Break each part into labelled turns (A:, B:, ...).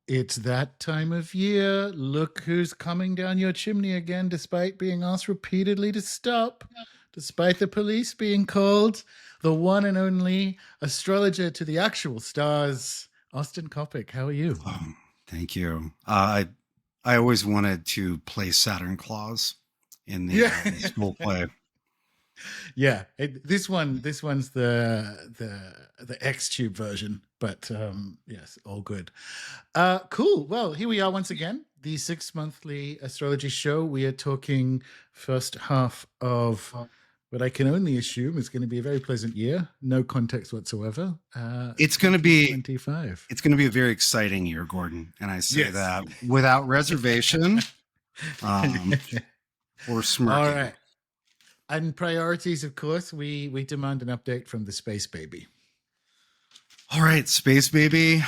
A: It's that time of year. Look who's coming down your chimney again, despite being asked repeatedly to stop, despite the police being called. The one and only astrologer to the actual stars, Austin Coppock. How are you?
B: Oh, thank you. I always wanted to play Saturn Claus in the
A: Yeah.
B: school play.
A: Yeah, this one's the X Tube version, but yes, all good. Cool. Well, here we are once again, the 6 monthly astrology show. We are talking first half of what I can only assume is going to be a very pleasant year. No context whatsoever.
B: It's going to be
A: 2025.
B: it's going to be a very exciting year, Gordon, and I say
A: Yes.
B: that without reservation or
A: All
B: smirking.
A: right. And priorities, of course, we demand an update from the space baby.
B: All right, Space Baby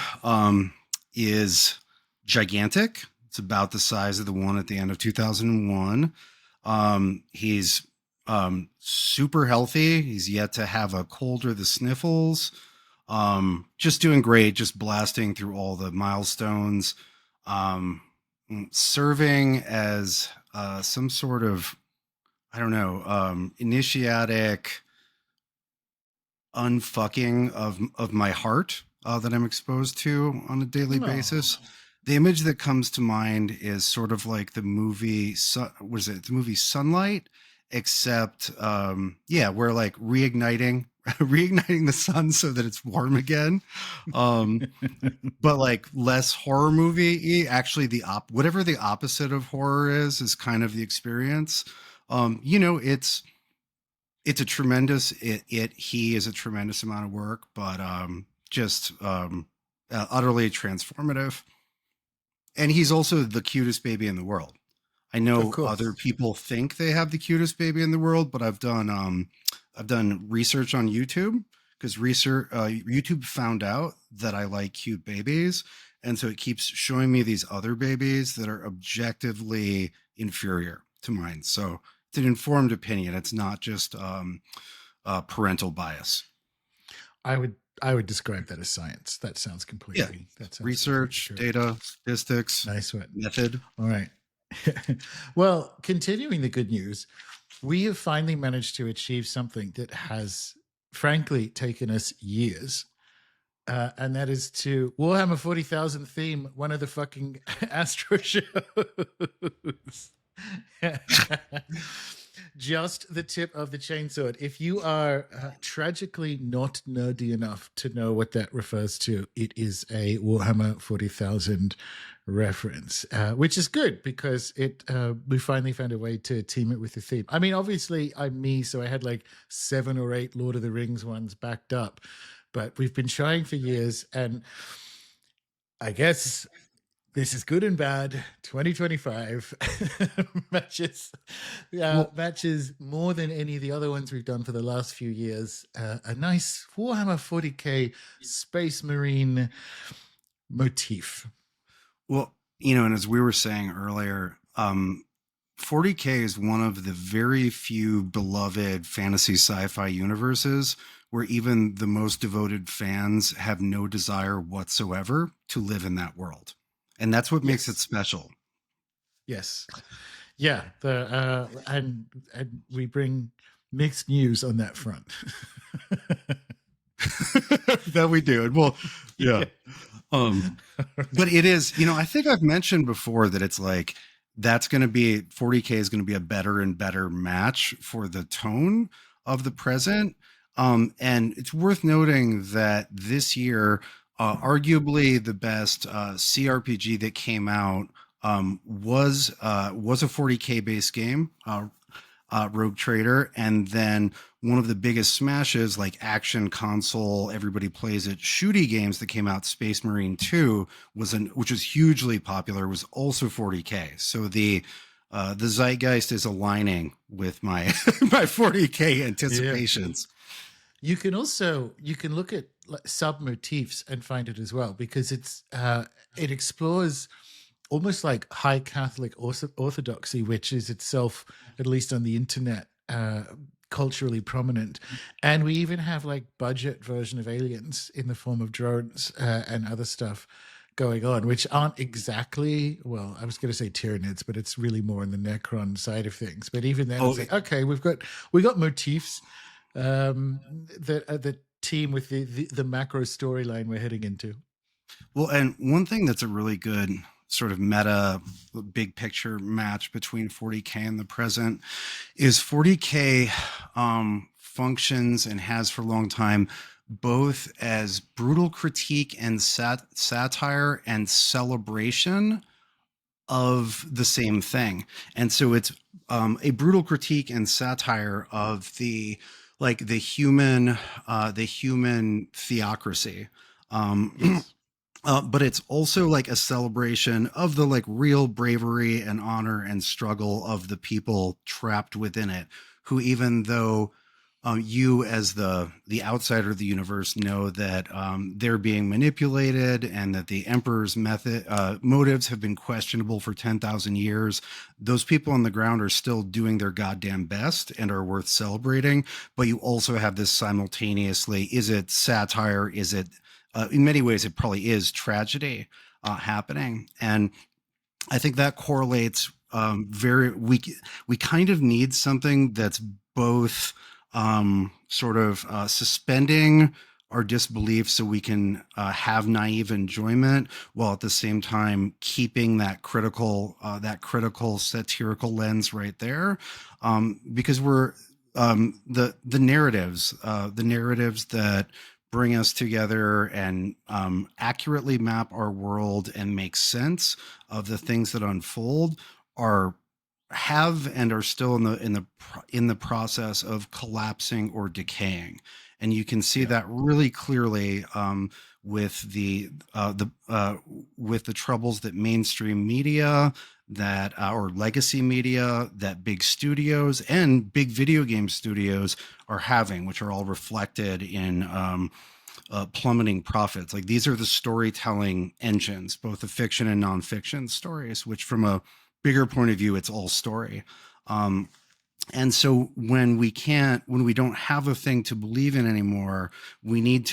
B: is gigantic. It's about the size of the one at the end of 2001. He's super healthy. He's yet to have a cold or the sniffles. Just doing great, just blasting through all the milestones. Serving as some sort of, I don't know, initiatic unfucking of my heart that I'm exposed to on a daily basis. The image that comes to mind is sort of like the movie, what is it? The movie Sunlight, except we're like reigniting the sun so that it's warm again. But like less horror movie. Actually, whatever the opposite of horror is kind of the experience. It's a tremendous he is a tremendous amount of work, but just utterly transformative. And he's also the cutest baby in the world. I know other people think they have the cutest baby in the world, but I've done research on YouTube because YouTube found out that I like cute babies, and so it keeps showing me these other babies that are objectively inferior to mine. So it's an informed opinion. It's not just parental bias.
A: I would describe that as science. That sounds completely. That sounds
B: research, data, statistics,
A: nice one.
B: method.
A: All right. Well, continuing the good news, we have finally managed to achieve something that has, frankly, taken us years. And that is to Warhammer 40,000 theme one of the fucking Astro shows. Just the tip of the chainsword. If you are tragically not nerdy enough to know what that refers to, it is a Warhammer 40,000 reference, which is good because we finally found a way to team it with the theme. I mean, obviously, I'm me, so I had like 7 or 8 Lord of the Rings ones backed up, but we've been trying for years, and I guess this is good and bad. 2025 matches more than any of the other ones we've done for the last few years. A nice Warhammer 40k Space Marine motif.
B: Well, and as we were saying earlier, 40k is one of the very few beloved fantasy sci-fi universes where even the most devoted fans have no desire whatsoever to live in that world. And that's what makes it special.
A: Yes. Yeah. And we bring mixed news on that front.
B: That we do. And well, yeah. But it is, I think I've mentioned before that it's like, that's going to be 40k is going to be a better and better match for the tone of the present. And it's worth noting that this year, arguably the best CRPG that came out was a 40k based game, Rogue Trader, and then one of the biggest smashes, like action console, everybody plays it, shooty games that came out, Space Marine 2, which was hugely popular, was also 40k. So the zeitgeist is aligning with my my 40k anticipations.
A: Yeah. You can look at sub motifs and find it as well, because it explores almost like high Catholic orthodoxy, which is itself, at least on the internet, culturally prominent. And we even have like budget version of aliens in the form of drones and other stuff going on, which aren't exactly, well, I was going to say Tyranids, but it's really more on the Necron side of things. But even then, it's like, okay, we got motifs that team with the macro storyline we're heading into.
B: Well, and one thing that's a really good sort of meta big picture match between 40K and the present is 40K functions and has for a long time both as brutal critique and satire and celebration of the same thing. And so it's a brutal critique and satire of the human theocracy.
A: Yes.
B: But it's also like a celebration of the like real bravery and honor and struggle of the people trapped within it, who, even though you as the outsider of the universe know that they're being manipulated and that the emperor's motives have been questionable for 10,000 years, those people on the ground are still doing their goddamn best and are worth celebrating. But you also have this simultaneously, is it satire, is it in many ways it probably is tragedy happening. And I think that correlates we kind of need something that's both sort of suspending our disbelief so we can have naive enjoyment, while at the same time keeping that critical satirical lens right there, because we're the narratives that bring us together and accurately map our world and make sense of the things that unfold have and are still in the process of collapsing or decaying. And you can see that really clearly with the troubles that mainstream media, that or legacy media, that big studios and big video game studios are having, which are all reflected in plummeting profits. Like, these are the storytelling engines, both the fiction and nonfiction stories, which from a bigger point of view, it's all story. And so when we don't have a thing to believe in anymore, we need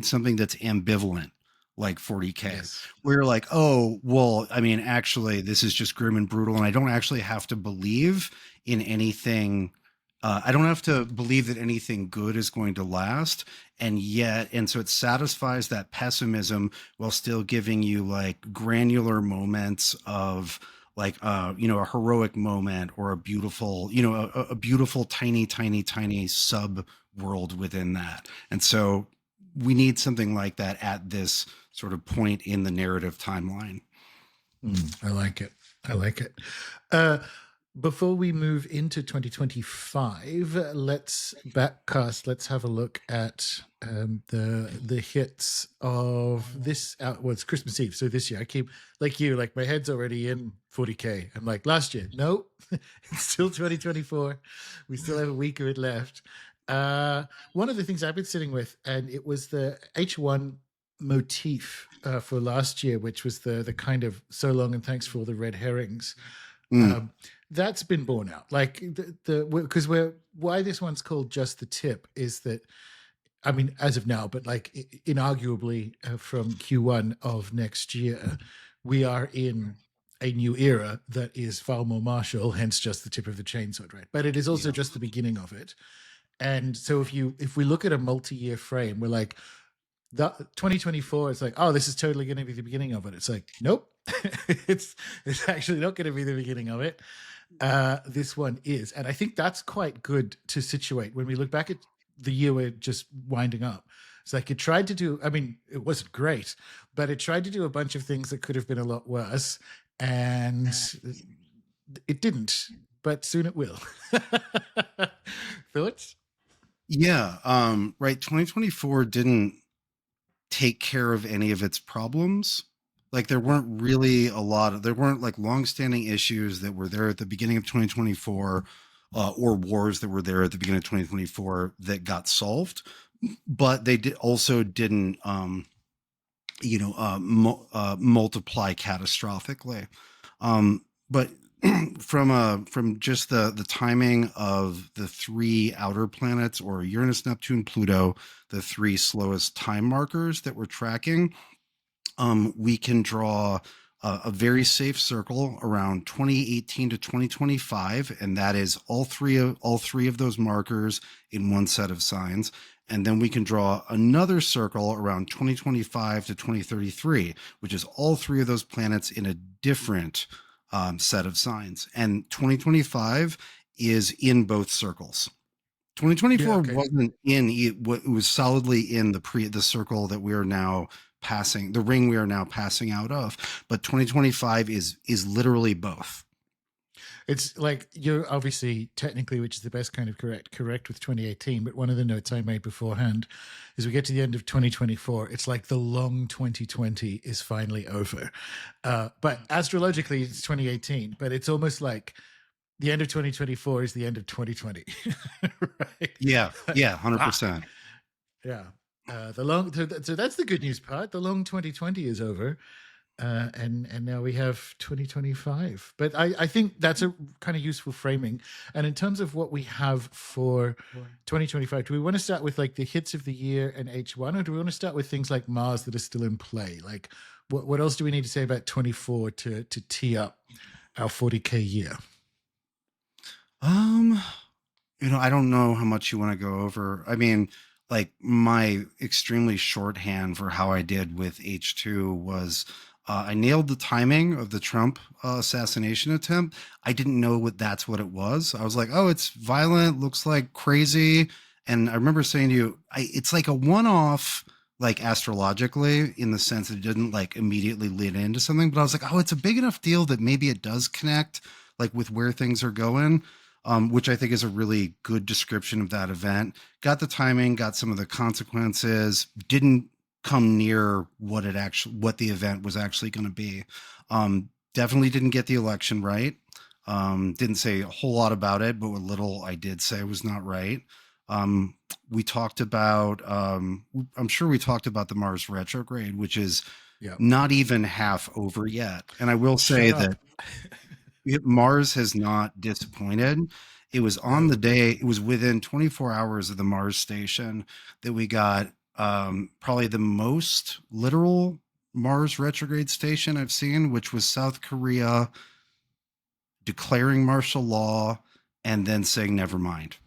B: something that's ambivalent, like 40K. Yes. We're like, oh, well, I mean, actually, this is just grim and brutal, and I don't actually have to believe in anything. I don't have to believe that anything good is going to last. And so it satisfies that pessimism while still giving you like granular moments of like, a heroic moment or a beautiful, a beautiful, tiny sub world within that. And so we need something like that at this sort of point in the narrative timeline.
A: I like it. Before we move into 2025, let's backcast. Let's have a look at the hits of this. Well, it's Christmas Eve, so this year I keep like my head's already in 40K. I'm like, last year, no, it's still 2024. We still have a week of it left. One of the things I've been sitting with, and it was the H1 motif for last year, which was the kind of so long and thanks for all the red herrings. That's been borne out. Like because why this one's called Just the Tip is that, I mean, as of now, but like inarguably from Q1 of next year, we are in a new era that is far more martial, hence just the tip of the chainsword, right? But it is also just the beginning of it. And so if we look at a multi-year frame, we're like, 2024, it's like, oh, this is totally going to be the beginning of it. It's like, nope, it's actually not going to be the beginning of it. This one is. And I think that's quite good to situate when we look back at the year we're just winding up. It's like it tried to do, I mean, it wasn't great, but it tried to do a bunch of things that could have been a lot worse. And it didn't, but soon it will. Thoughts?
B: Yeah. Right. 2024 didn't take care of any of its problems. Like, there weren't really there weren't like longstanding issues that were there at the beginning of 2024 or wars that were there at the beginning of 2024 that got solved, but they didn't multiply catastrophically. But from just the timing of the three outer planets, or Uranus, Neptune, Pluto, the three slowest time markers that we're tracking, We can draw a very safe circle around 2018 to 2025, and that is all three of those markers in one set of signs. And then we can draw another circle around 2025 to 2033, which is all three of those planets in a different set of signs. And 2025 is in both circles. 2024 wasn't in it was solidly in the circle that we are now passing, the ring we are now passing out of, but 2025 is literally both.
A: It's like, you're obviously technically, which is the best kind of correct with 2018, but one of the notes I made beforehand is we get to the end of 2024, it's like the long 2020 is finally over. But astrologically it's 2018, but it's almost like the end of 2024 is the end of 2020. Right?
B: Yeah, 100%.
A: Yeah. So that's the good news part. The long 2020 is over. And now we have 2025. But I think that's a kind of useful framing. And in terms of what we have for 2025, do we want to start with like the hits of the year and H1, or do we want to start with things like Mars that are still in play? Like what else do we need to say about 24 to tee up our 40K year?
B: I don't know how much you want to go over. I mean, like, my extremely shorthand for how I did with H2 was I nailed the timing of the Trump assassination attempt. I didn't know that's what it was. I was like, oh, it's violent, looks like crazy. And I remember saying to you, it's like a one-off, like, astrologically, in the sense that it didn't like immediately lead into something. But I was like, oh, it's a big enough deal that maybe it does connect, like, with where things are going. Which I think is a really good description of that event. Got the timing, got some of the consequences, didn't come near what the event was actually going to be. Definitely didn't get the election right. Didn't say a whole lot about it, but what little I did say was not right. We talked about, I'm sure we talked about the Mars retrograde, which is not even half over yet. And I will say that Mars has not disappointed. It was on the day, it was within 24 hours of the Mars station that we got probably the most literal Mars retrograde station I've seen, which was South Korea declaring martial law and then saying, never mind.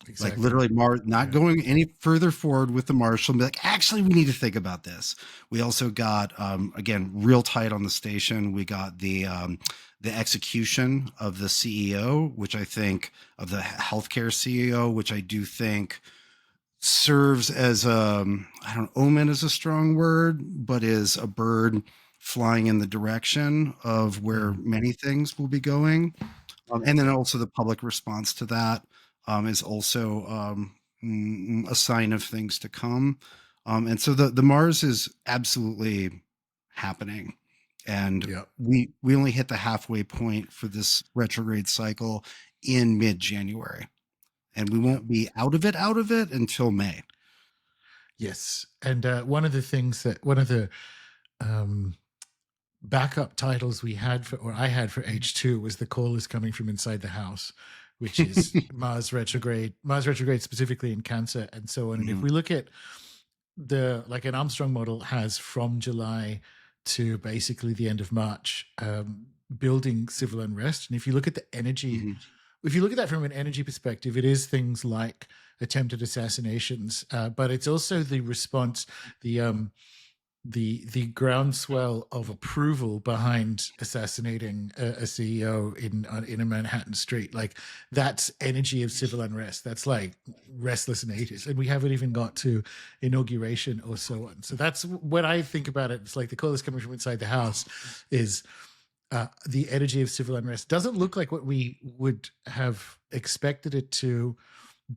B: Exactly. Like, literally, Mars not going any further forward with the martial and be like, actually, we need to think about this. We also got, again, real tight on the station. We got the execution of the CEO, which I think, of the healthcare CEO, which I do think serves as omen is a strong word, but is a bird flying in the direction of where many things will be going. And then also the public response to that is also a sign of things to come. And so the Mars is absolutely happening. And we only hit the halfway point for this retrograde cycle in mid-January. And we won't be out of it until May.
A: Yes. And one of the backup titles I had for H2 was The Call is Coming from Inside the House, which is Mars retrograde specifically in Cancer and so on. And if we look at an Armstrong model has from July to basically the end of March, building civil unrest. And if you look at the energy, if you look at that from an energy perspective, it is things like attempted assassinations, but it's also the response, the groundswell of approval behind assassinating a CEO in a Manhattan street. Like, that's energy of civil unrest. That's like restless natives, and we haven't even got to inauguration or so on. So that's when I think about it. It's like the call is coming from inside the house is the energy of civil unrest. Doesn't look like what we would have expected it to,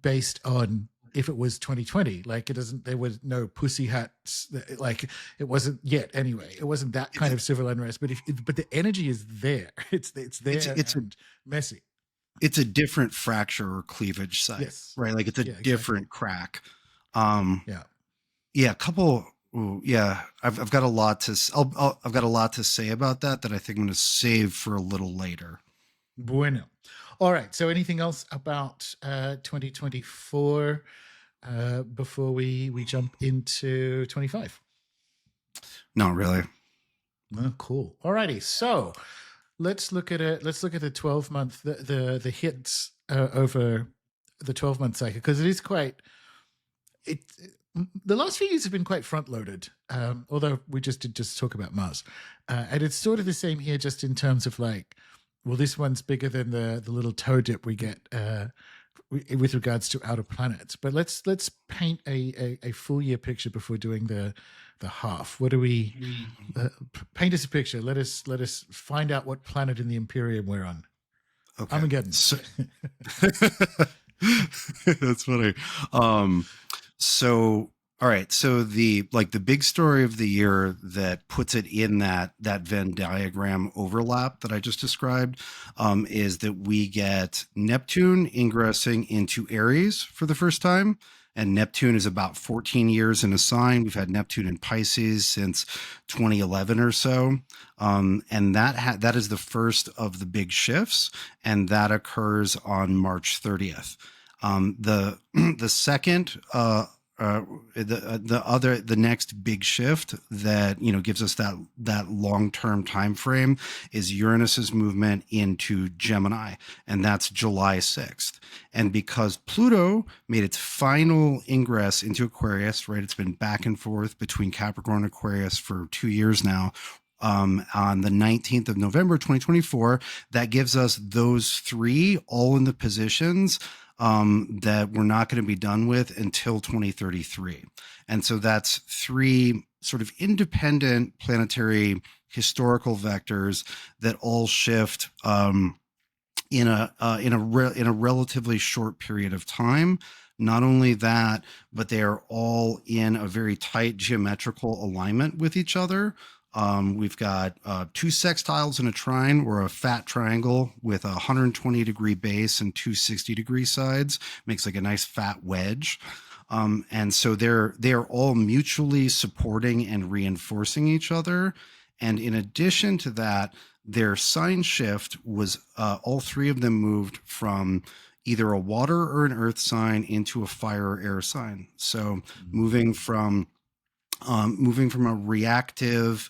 A: based on if it was 2020. Like, it doesn't, there was no pussy hats, like it wasn't yet anyway. It wasn't that kind of civil unrest, but but the energy is there. It's there. It's messy.
B: It's a different fracture or cleavage site, right? Like, it's a different crack. I've got a lot to I've got a lot to say about that I think I'm going to save for a little later.
A: Bueno. All right. So anything else about 2024 before we jump into 25?
B: Not really.
A: Oh, cool. Alrighty, so let's look at it. Let's look at the 12-month the hits over the 12-month cycle, because it is quite it. The last few years have been quite front loaded, although we just did talk about Mars, and it's sort of the same here, just in terms of like, well, this one's bigger than the little toe dip we get with regards to outer planets. But let's paint a full year picture before doing the half. What do we paint us a picture? Let us find out what planet in the Imperium we're on.
B: Okay.
A: Armageddon.
B: So, that's funny. So all right, so the big story of the year that puts it in that Venn diagram overlap that I just described is that we get Neptune ingressing into Aries for the first time. And Neptune is about 14 years in a sign. We've had Neptune in Pisces since 2011 or so. And that is the first of the big shifts, and that occurs on March 30th. The second the next big shift that gives us that long-term time frame is Uranus's movement into Gemini, and that's July 6th. And because Pluto made its final ingress into Aquarius, right, it's been back and forth between Capricorn and Aquarius for 2 years now, on the 19th of November 2024, that gives us those three all in the positions that we're not going to be done with until 2033. And so that's three sort of independent planetary historical vectors that all shift in a relatively short period of time. Not only that, but they are all in a very tight geometrical alignment with each other. We've got two sextiles and a trine, or a fat triangle with a 120-degree base and two 60-degree sides. Makes like a nice fat wedge. And so they are all mutually supporting and reinforcing each other. And in addition to that, their sign shift was all three of them moved from either a water or an earth sign into a fire or air sign. So moving from a reactive,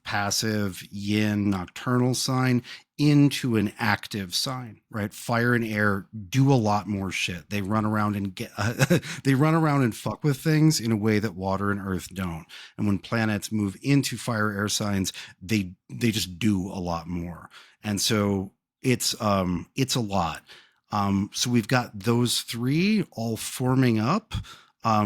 B: passive, yin, nocturnal sign into an active sign, right? Fire and air do a lot more shit. They run around and they run around and fuck with things in a way that water and earth don't. And when planets move into fire air signs, they just do a lot more. And so it's a lot. So we've got those three all forming up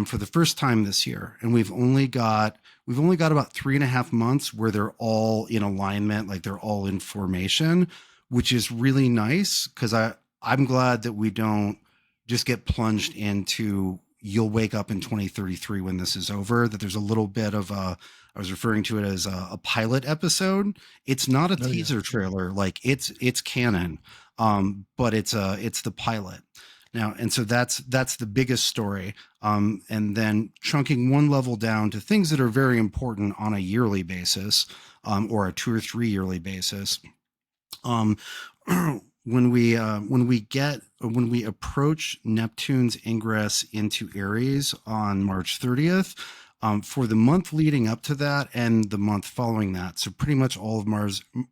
B: for the first time this year, and we've only got about 3.5 months where they're all in alignment, like they're all in formation, which is really nice, because I'm glad that we don't just get plunged into you'll wake up in 2033 when this is over, that there's a little bit of I was referring to it as a pilot episode. It's not a teaser trailer, like it's canon, but it's the pilot. Now, and so that's the biggest story. And then chunking one level down to things that are very important on a yearly basis, or a 2 or 3 yearly basis. When we approach Neptune's ingress into Aries on March 30th, for the month leading up to that and the month following that, so pretty much all of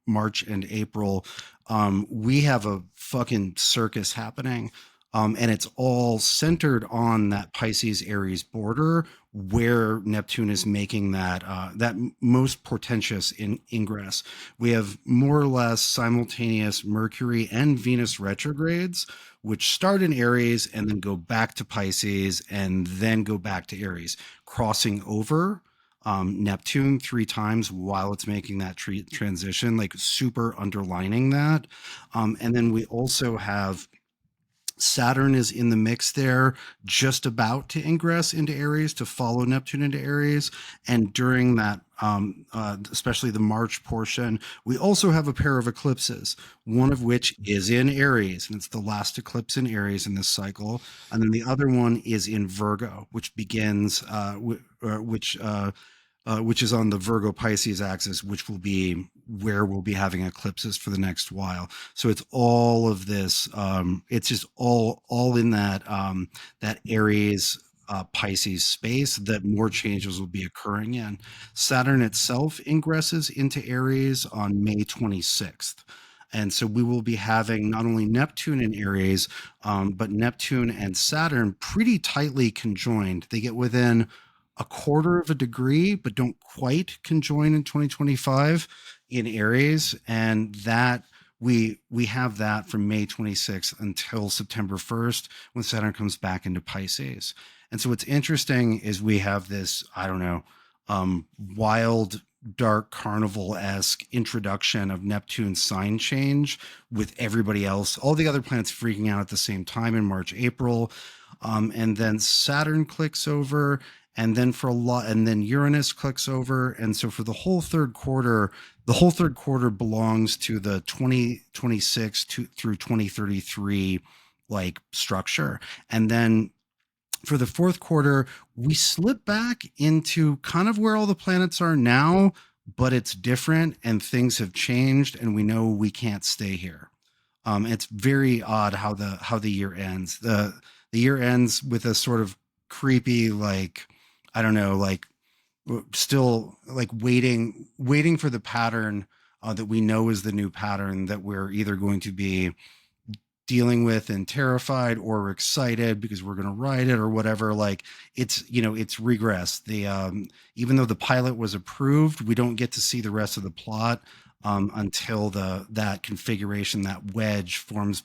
B: March and April, we have a fucking circus happening. And it's all centered on that Pisces-Aries border, where Neptune is making that most portentous ingress. We have more or less simultaneous Mercury and Venus retrogrades, which start in Aries and then go back to Pisces and then go back to Aries, crossing over Neptune 3 times while it's making that transition, like super underlining that. And then we also have Saturn is in the mix there, just about to ingress into Aries, to follow Neptune into Aries. And during that, especially the March portion, we also have a pair of eclipses, one of which is in Aries, and it's the last eclipse in Aries in this cycle. And then the other one is in Virgo, which begins, which is on the Virgo Pisces axis, which will be where we'll be having eclipses for the next while. So it's all of this. It's just all in that that Aries Pisces space that more changes will be occurring in. Saturn itself ingresses into Aries on May 26th. And so we will be having not only Neptune in Aries, but Neptune and Saturn pretty tightly conjoined. They get within a quarter of a degree, but don't quite conjoin in 2025 in Aries. And that we have that from May 26th until September 1st when Saturn comes back into Pisces. And so what's interesting is we have this, I don't know, wild, dark carnival-esque introduction of Neptune's sign change with everybody else, all the other planets freaking out at the same time in March, April. And then Saturn clicks over, and then and then Uranus clicks over. And so for the whole third quarter belongs to the 2026 through 2033 like structure. And then for the fourth quarter, we slip back into kind of where all the planets are now, but it's different and things have changed, and we know we can't stay here. It's very odd how the year ends. The year ends with a sort of creepy, like, I don't know, like still like waiting for the pattern that we know is the new pattern that we're either going to be dealing with and terrified, or we're excited because we're going to ride it or whatever. Like it's regress. Even though the pilot was approved, we don't get to see the rest of the plot until that configuration, that wedge forms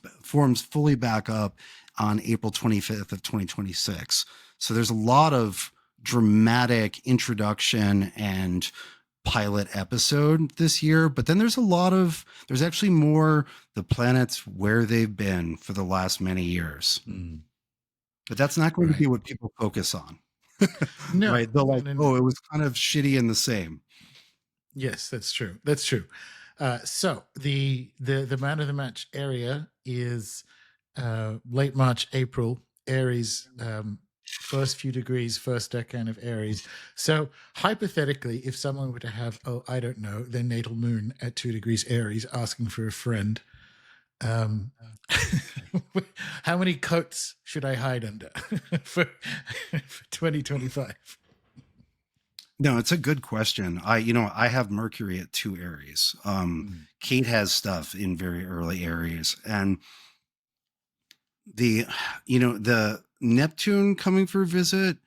B: fully back up on April 25th of 2026. So there's a lot of dramatic introduction and pilot episode this year, but then there's actually more the planets where they've been for the last many years. But that's not going to be what people focus on.
A: No,
B: right? They're like,
A: no.
B: it was kind of shitty and the same.
A: Yes, that's true. So the man of the match area is late March, April, Aries, first few degrees, first decan of Aries. So hypothetically, if someone were to have, I don't know, their natal moon at 2 degrees Aries asking for a friend, how many coats should I hide under for 2025?
B: No, it's a good question. I have Mercury at 2 Aries. Kate has stuff in very early Aries, and the Neptune coming for a visit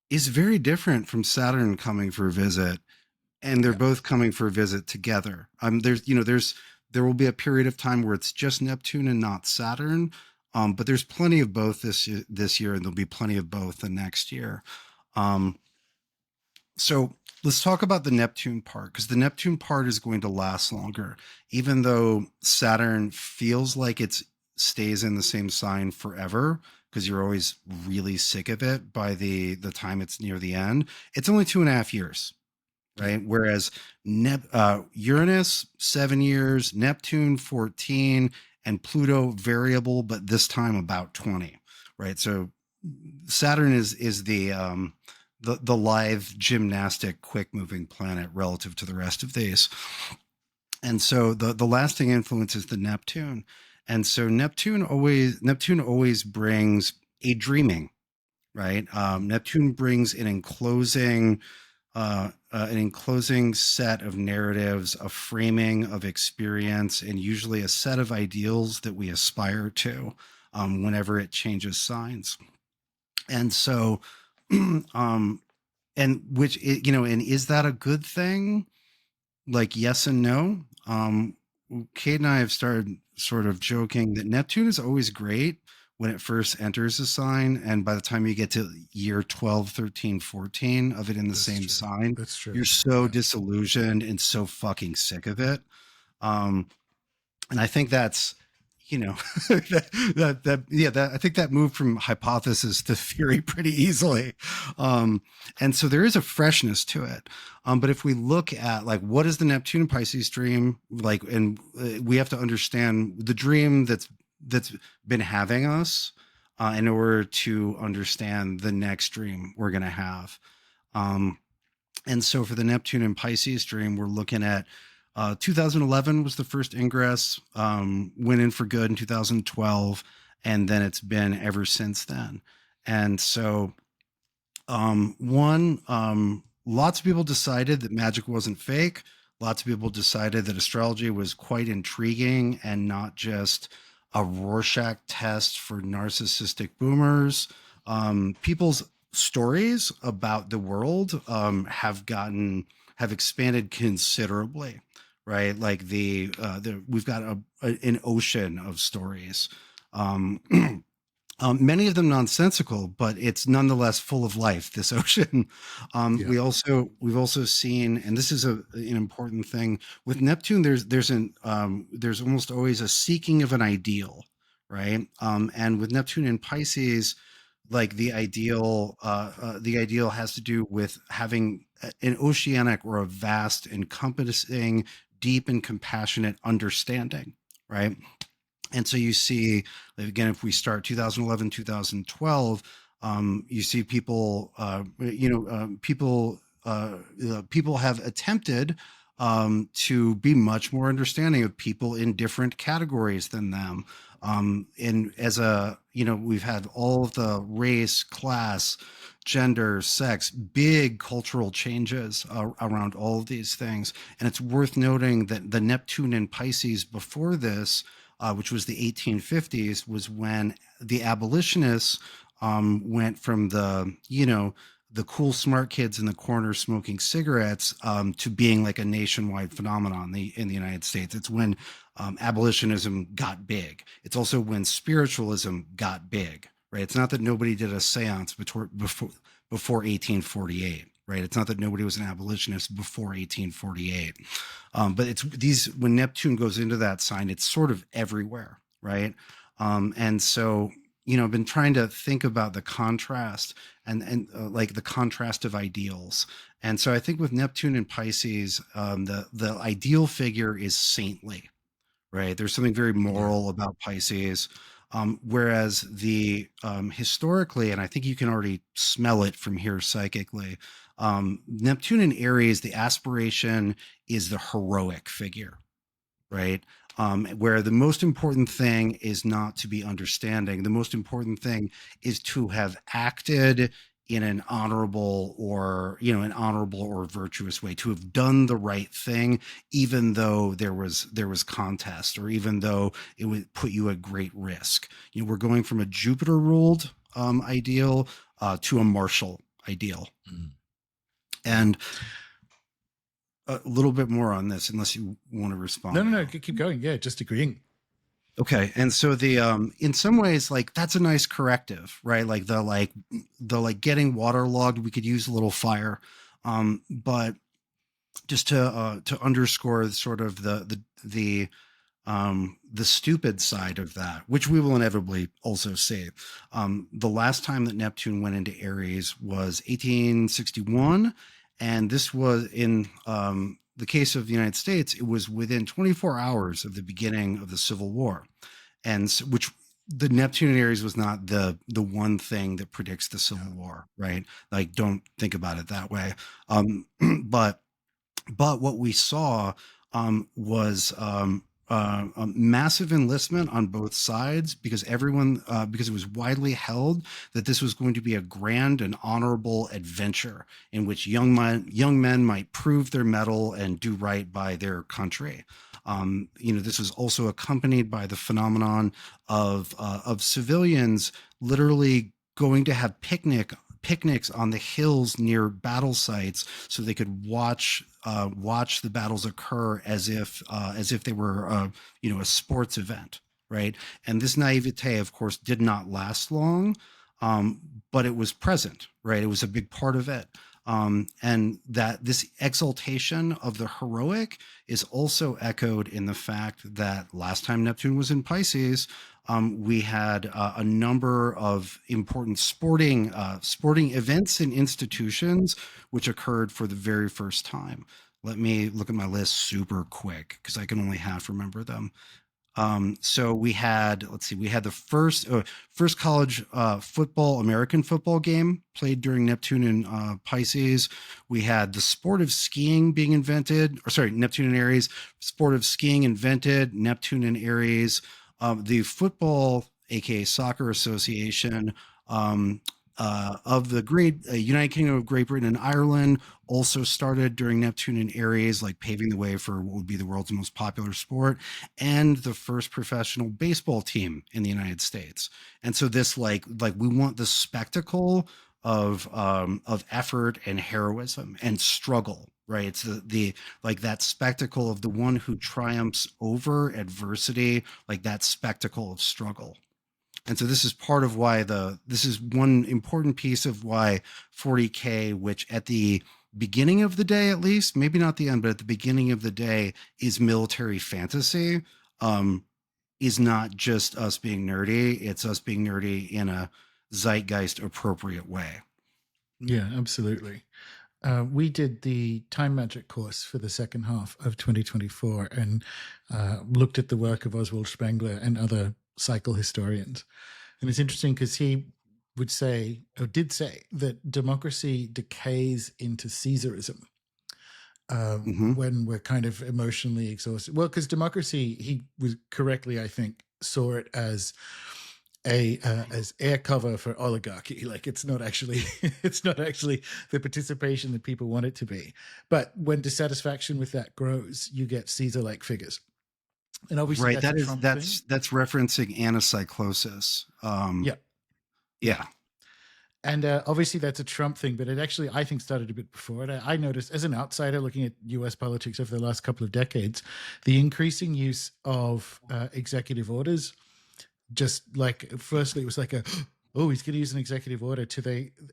B: is very different from Saturn coming for a visit, and they're both coming for a visit together. There will be a period of time where it's just Neptune and not Saturn, but there's plenty of both this year, and there'll be plenty of both the next year. So let's talk about the Neptune part, because the Neptune part is going to last longer, even though Saturn feels like it stays in the same sign forever, because you're always really sick of it by the time it's near the end. It's only 2.5 years, right? Whereas Uranus, 7 years, Neptune, 14, and Pluto, variable, but this time about 20, right? So Saturn is the live gymnastic, quick moving planet relative to the rest of these. And so the lasting influence is the Neptune. And so Neptune always brings a dreaming, right? Neptune brings an enclosing set of narratives, a framing of experience, and usually a set of ideals that we aspire to whenever it changes signs. And so, and is that a good thing? Like, yes and no. Kate and I have started sort of joking that Neptune is always great when it first enters a sign, and by the time you get to year 12, 13, 14 of it in the same sign,
A: that's true.
B: You're so disillusioned and so fucking sick of it. And I think that's, I think that moved from hypothesis to theory pretty easily. And so there is a freshness to it. But if we look at like, what is the Neptune Pisces dream like, and we have to understand the dream that's been having us in order to understand the next dream we're going to have. And so for the Neptune and Pisces dream, we're looking at 2011 was the first ingress, went in for good in 2012, and then it's been ever since then. And so One, lots of people decided that magic wasn't fake. Lots of people decided that astrology was quite intriguing and not just a Rorschach test for narcissistic boomers. People's stories about the world have expanded considerably, right? Like we've got an ocean of stories. Um, Many of them nonsensical, but it's nonetheless full of life. This ocean.
A: Yeah.
B: We've also seen, and this is an important thing with Neptune. There's almost always a seeking of an ideal, right? And with Neptune in Pisces, like the ideal has to do with having an oceanic or a vast, encompassing, deep and compassionate understanding, right? And so you see, again, if we start 2011, 2012, you see people, people have attempted to be much more understanding of people in different categories than them. And as we've had all of the race, class, gender, sex, big cultural changes around all of these things. And it's worth noting that the Neptune in Pisces before this, which was the 1850s, was when the abolitionists went from the cool smart kids in the corner smoking cigarettes to being like a nationwide phenomenon in the United States. It's when abolitionism got big. It's also when spiritualism got big, right? It's not that nobody did a seance before 1848. Right. It's not that nobody was an abolitionist before 1848. But it's when Neptune goes into that sign, it's sort of everywhere. Right. And so, I've been trying to think about the contrast and like the contrast of ideals. And so I think with Neptune and Pisces, the ideal figure is saintly, right? There's something very moral about Pisces. Whereas the historically, and I think you can already smell it from here psychically, Neptune in Aries, the aspiration is the heroic figure, right? Where the most important thing is not to be understanding. The most important thing is to have acted in an honorable or virtuous way, to have done the right thing, even though there was contest, or even though it would put you at great risk. We're going from a Jupiter ruled ideal to a Martial ideal.
A: Mm.
B: And a little bit more on this, unless you want to respond.
A: No, keep going. Yeah, just agreeing.
B: Okay. And so the in some ways, like, that's a nice corrective, right? Like the getting waterlogged, we could use a little fire. But just to underscore sort of the stupid side of that, which we will inevitably also see. The last time that Neptune went into Aries was 1861, and this was in the case of the United States. It was within 24 hours of the beginning of the Civil War, and which the Neptune in Aries was not the one thing that predicts the Civil War, right? Like, don't think about it that way. But what we saw was a massive enlistment on both sides, because because it was widely held that this was going to be a grand and honorable adventure in which young men might prove their mettle and do right by their country. This was also accompanied by the phenomenon of civilians literally going to have picnics on the hills near battle sites, so they could watch the battles occur as if they were a sports event, right? And this naivete, of course, did not last long, but it was present, right? It was a big part of it. And that this exaltation of the heroic is also echoed in the fact that last time Neptune was in Pisces, we had a number of important sporting events and institutions which occurred for the very first time. Let me look at my list super quick, because I can only half remember them. So we had the first college American football game played during Neptune and Pisces. We had the sport of skiing being invented, Neptune and Aries, sport of skiing invented, Neptune and Aries. The football, aka Soccer Association, of the Great United Kingdom of Great Britain and Ireland also started during Neptune and Aries, like paving the way for what would be the world's most popular sport and the first professional baseball team in the United States. And so this like we want the spectacle of effort and heroism and struggle, right? It's the like that spectacle of the one who triumphs over adversity, like that spectacle of struggle. And so this is part of why this is one important piece of why 40K, which at the beginning of the day, at least, maybe not the end, but at the beginning of the day is military fantasy, is not just us being nerdy. It's us being nerdy in a zeitgeist appropriate way.
A: Yeah, absolutely. We did the time magic course for the second half of 2024 and looked at the work of Oswald Spengler and other cycle historians. And it's interesting because he would say, or did say, that democracy decays into Caesarism when we're kind of emotionally exhausted. Well, because democracy, he was correctly, I think, saw it as as air cover for oligarchy. Like it's not actually the participation that people want it to be. But when dissatisfaction with that grows, you get Caesar-like figures. And obviously
B: right. That's referencing anacyclosis.
A: Yeah.
B: Yeah.
A: And obviously that's a Trump thing, but it actually, I think, started a bit before it. I noticed as an outsider looking at US politics over the last couple of decades, the increasing use of executive orders. Just like, firstly, it was like oh, he's going to use an executive order.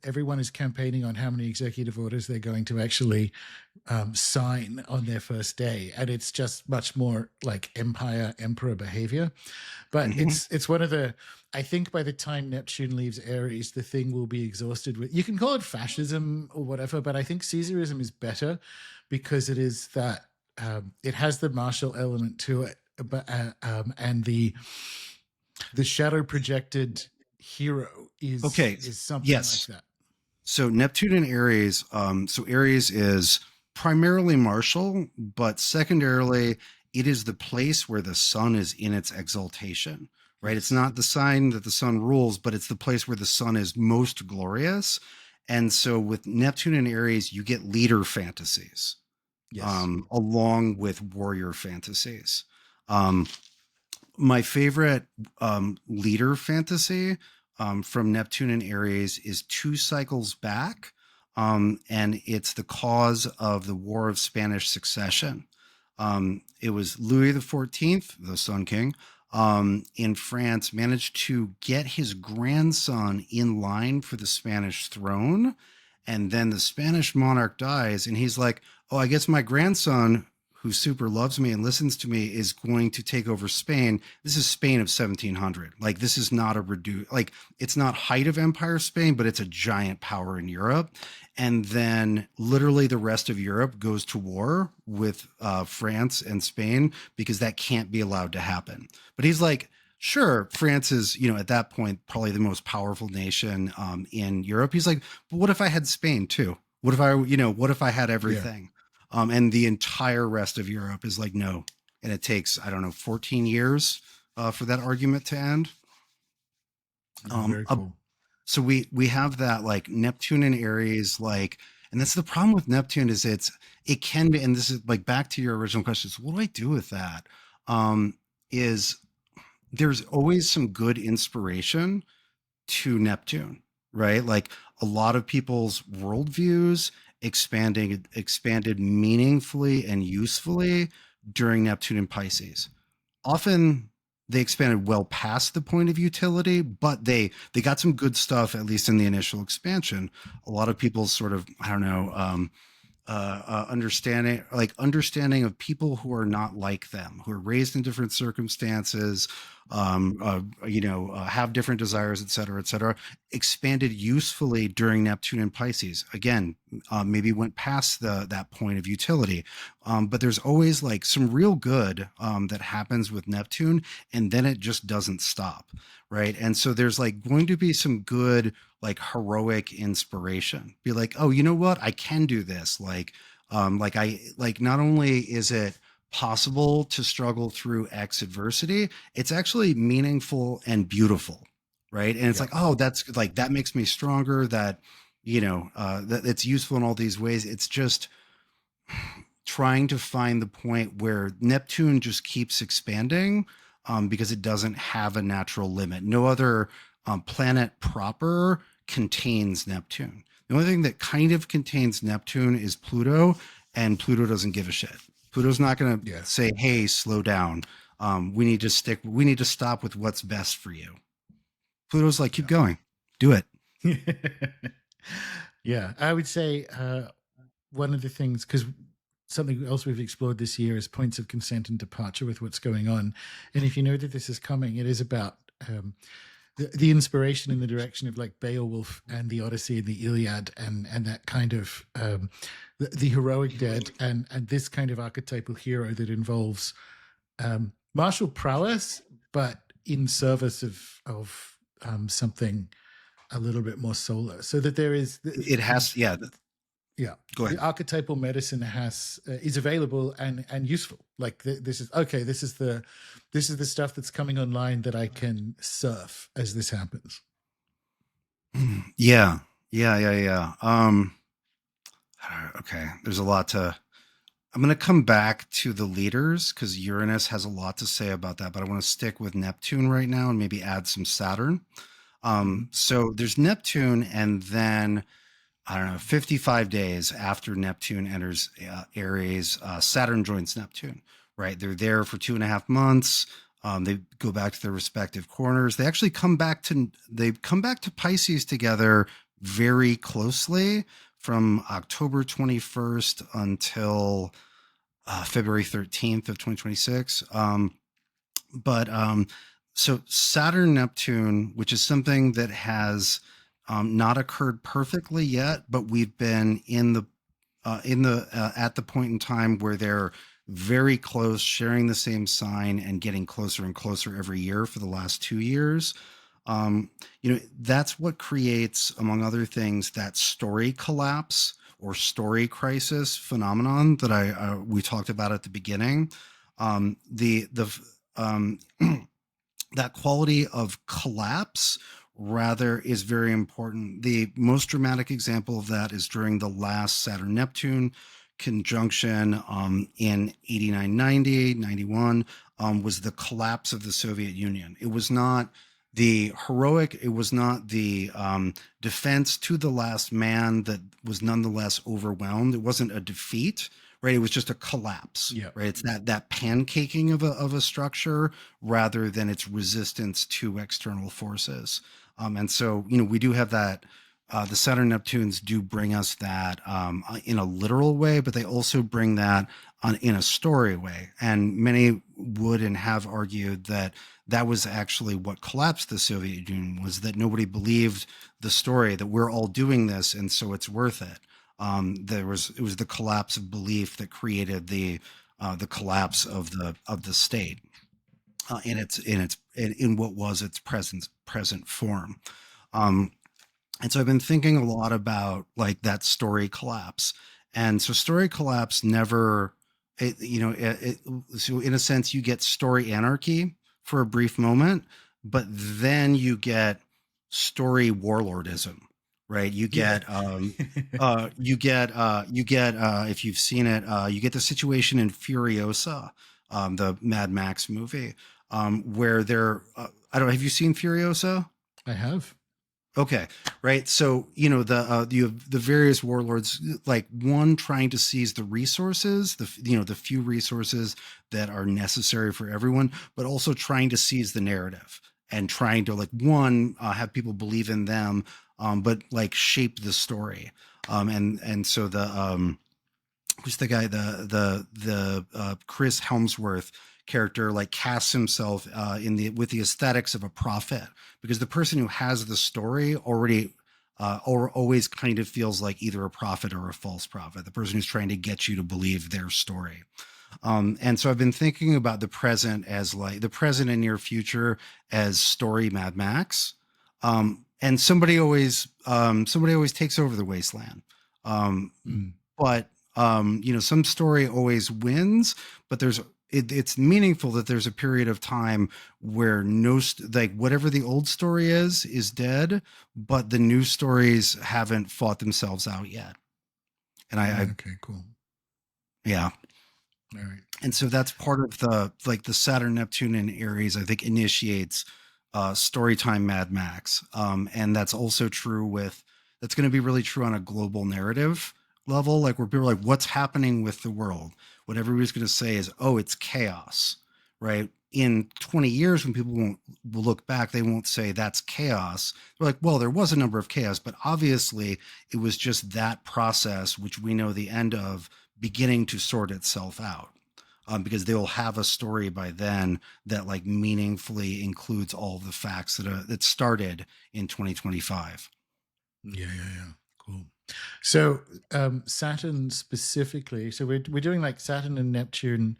A: Everyone is campaigning on how many executive orders they're going to actually sign on their first day. And it's just much more like emperor behavior. But it's one of the, I think by the time Neptune leaves Aries, the thing will be exhausted with, you can call it fascism or whatever, but I think Caesarism is better because it is that, it has the martial element to it, but and the shadow projected hero is something like that.
B: So Neptune and Aries, so Aries is primarily martial, but secondarily, it is the place where the sun is in its exaltation, right? It's not the sign that the sun rules, but it's the place where the sun is most glorious. And so with Neptune and Aries, you get leader fantasies, along with warrior fantasies. My favorite leader fantasy from Neptune and Aries is 2 cycles back, and it's the cause of the War of Spanish Succession. It was Louis XIV, the Sun King, in France, managed to get his grandson in line for the Spanish throne, and then the Spanish monarch dies, and he's like, oh, I guess my grandson, who super loves me and listens to me, is going to take over Spain. This is Spain of 1700. Like, this is not it's not height of empire Spain, but it's a giant power in Europe. And then literally the rest of Europe goes to war with France and Spain because that can't be allowed to happen. But he's like, sure, France is, at that point, probably the most powerful nation in Europe. He's like, but what if I had Spain too? What if I had everything? Yeah. And the entire rest of Europe is like, no. And it takes, 14 years for that argument to end.
A: Very cool.
B: So we have that like Neptune and Aries, like, and that's the problem with Neptune is it can be, and this is like back to your original question, so what do I do with that? Is there's always some good inspiration to Neptune, right? Like a lot of people's worldviews expanded meaningfully and usefully during Neptune and Pisces. Often they expanded well past the point of utility, but they got some good stuff, at least in the initial expansion. A lot of people's sort of, understanding of people who are not like them, who are raised in different circumstances, have different desires, et cetera, expanded usefully during Neptune and Pisces. Again, maybe went past that point of utility. But there's always like some real good that happens with Neptune, and then it just doesn't stop, right? And so there's like going to be some good, like heroic inspiration. Be like, oh, you know what? I can do this. Not only is it possible to struggle through X adversity, it's actually meaningful and beautiful, right? And it's like, oh, that's like, that makes me stronger, that, that it's useful in all these ways. It's just trying to find the point where Neptune just keeps expanding, because it doesn't have a natural limit. No other planet proper contains Neptune. The only thing that kind of contains Neptune is Pluto, and Pluto doesn't give a shit. Pluto's not going to say, hey, slow down. We need to stop with what's best for you. Pluto's like, keep going, do it.
A: Yeah, I would say one of the things, because something else we've explored this year is points of consent and departure with what's going on. And if you know that this is coming, it is about the inspiration in the direction of like Beowulf and the Odyssey and the Iliad, and that kind of the heroic dead, and this kind of archetypal hero that involves martial prowess, but in service of something a little bit more solar, so that there is
B: Go ahead.
A: The archetypal medicine is available and useful. Like this is the stuff that's coming online that I can surf as this happens.
B: Yeah. Okay, there's a lot I'm going to come back to the leaders, because Uranus has a lot to say about that, but I want to stick with Neptune right now and maybe add some Saturn. So there's Neptune, and then, I don't know, 55 days after Neptune enters Aries, Saturn joins Neptune, right? They're there for 2.5 months. They go back to their respective corners. They actually come back to Pisces together very closely from October 21st until February 13th of 2026. So Saturn Neptune, which is something that has not occurred perfectly yet, but we've been at the point in time where they're very close, sharing the same sign and getting closer and closer every year for the last 2 years. That's what creates, among other things, that story collapse or story crisis phenomenon that we talked about at the beginning. That quality of collapse rather is very important. The most dramatic example of that is during the last Saturn Neptune conjunction in 89, 90, 91, was the collapse of the Soviet Union. It was not the heroic, it was not the defense to the last man that was nonetheless overwhelmed. It wasn't a defeat, right? It was just a collapse, right? It's that pancaking of a structure rather than its resistance to external forces. And so, we do have that. The Saturn Neptunes do bring us that in a literal way, but they also bring that in a story way. And many would and have argued that was actually what collapsed the Soviet Union, was that nobody believed the story that we're all doing this, and so it's worth it. It was the collapse of belief that created the collapse of the state in what was its present form. And so I've been thinking a lot about like that story collapse. And so story collapse never, so in a sense you get story anarchy for a brief moment, but then you get story warlordism, right? You get, if you've seen it, you get the situation in Furiosa, the Mad Max movie, where I don't know, have you seen Furiosa?
A: I have.
B: Okay, right. So you have the various warlords, like one trying to seize the resources, the few resources that are necessary for everyone, but also trying to seize the narrative and trying to have people believe in them, but like shape the story. And so who's the guy, the Chris Helmsworth character, like casts himself with the aesthetics of a prophet, because the person who has the story already or always kind of feels like either a prophet or a false prophet, the person who's trying to get you to believe their story. And so I've been thinking about the present as like the present and near future as story Mad Max. And somebody always takes over the wasteland. But some story always wins, but it's meaningful that there's a period of time where like whatever the old story is dead, but the new stories haven't fought themselves out yet. And
A: Okay, cool.
B: yeah.
A: All right.
B: And so that's part of the Saturn, Neptune, and Aries, I think, initiates Storytime Mad Max. And that's also that's going to be really true on a global narrative level, like where people are like, what's happening with the world? What everybody's going to say is, oh, it's chaos, right? In 20 years, when people will look back, they won't say that's chaos. They're like, well, there was a number of chaos, but obviously it was just that process, which we know the end of, beginning to sort itself out. Because they'll have a story by then that like meaningfully includes all the facts that started in 2025.
A: Yeah. Cool. So Saturn specifically. So we're doing like Saturn and Neptune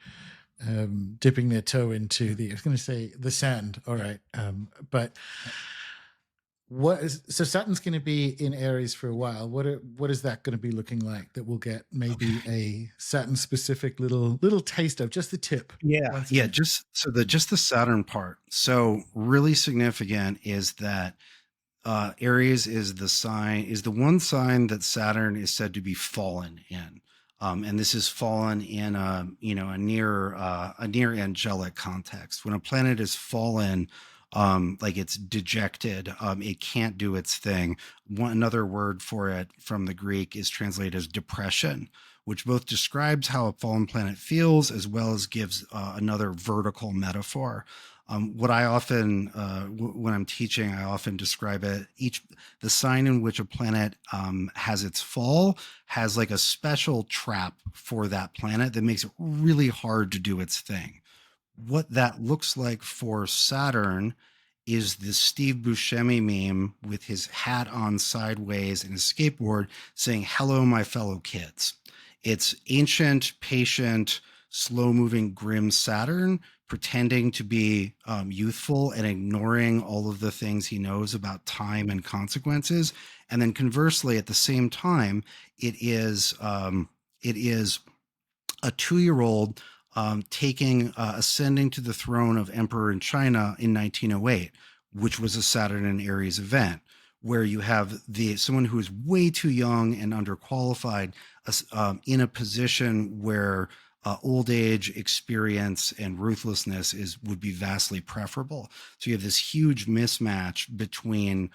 A: dipping their toe into I was going to say the sand. All right, but so Saturn's going to be in Aries for a while. What is that going to be looking like? That we'll get maybe a Saturn specific little taste of, just the tip.
B: Yeah. Just the Saturn part. So really significant is that Aries is the one sign that Saturn is said to be fallen in. And this is fallen in a near angelic context. When a planet is fallen, like it's dejected, it can't do its thing. Another word for it from the Greek is translated as depression, which both describes how a fallen planet feels as well as gives another vertical metaphor. What I often, when I'm teaching, I often describe it. The sign in which a planet has its fall has like a special trap for that planet that makes it really hard to do its thing. What that looks like for Saturn is the Steve Buscemi meme with his hat on sideways and his skateboard saying, "Hello, my fellow kids." It's ancient, patient, slow-moving, grim Saturn pretending to be youthful and ignoring all of the things he knows about time and consequences. And then conversely, at the same time, it is a 2-year-old ascending to the throne of emperor in China in 1908, which was a Saturn and Aries event, where you have someone who is way too young and underqualified in a position where old age, experience, and ruthlessness would be vastly preferable. So you have this huge mismatch between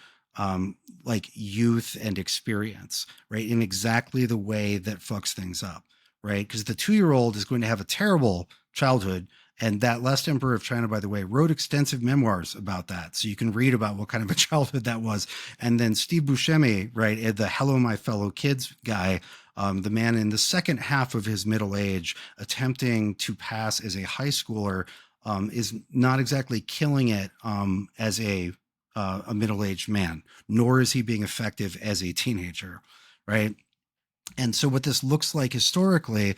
B: like youth and experience, right? In exactly the way that fucks things up, right? Because the 2-year-old is going to have a terrible childhood. And that last emperor of China, by the way, wrote extensive memoirs about that. So you can read about what kind of a childhood that was. And then Steve Buscemi, right, the "Hello, my fellow kids" guy, the man in the second half of his middle age, attempting to pass as a high schooler, is not exactly killing it as a middle-aged man, nor is he being effective as a teenager, right? And so what this looks like historically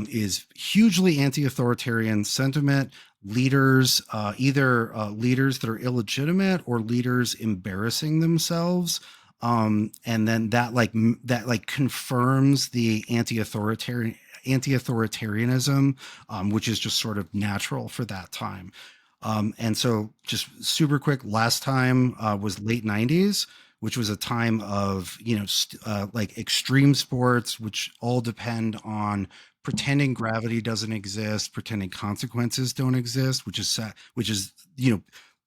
B: is hugely anti-authoritarian sentiment, leaders, either leaders that are illegitimate or leaders embarrassing themselves. And then that confirms the anti-authoritarianism, which is just sort of natural for that time. And so just super quick, last time was late 90s, which was a time of, like extreme sports, which all depend on pretending gravity doesn't exist, pretending consequences don't exist, which is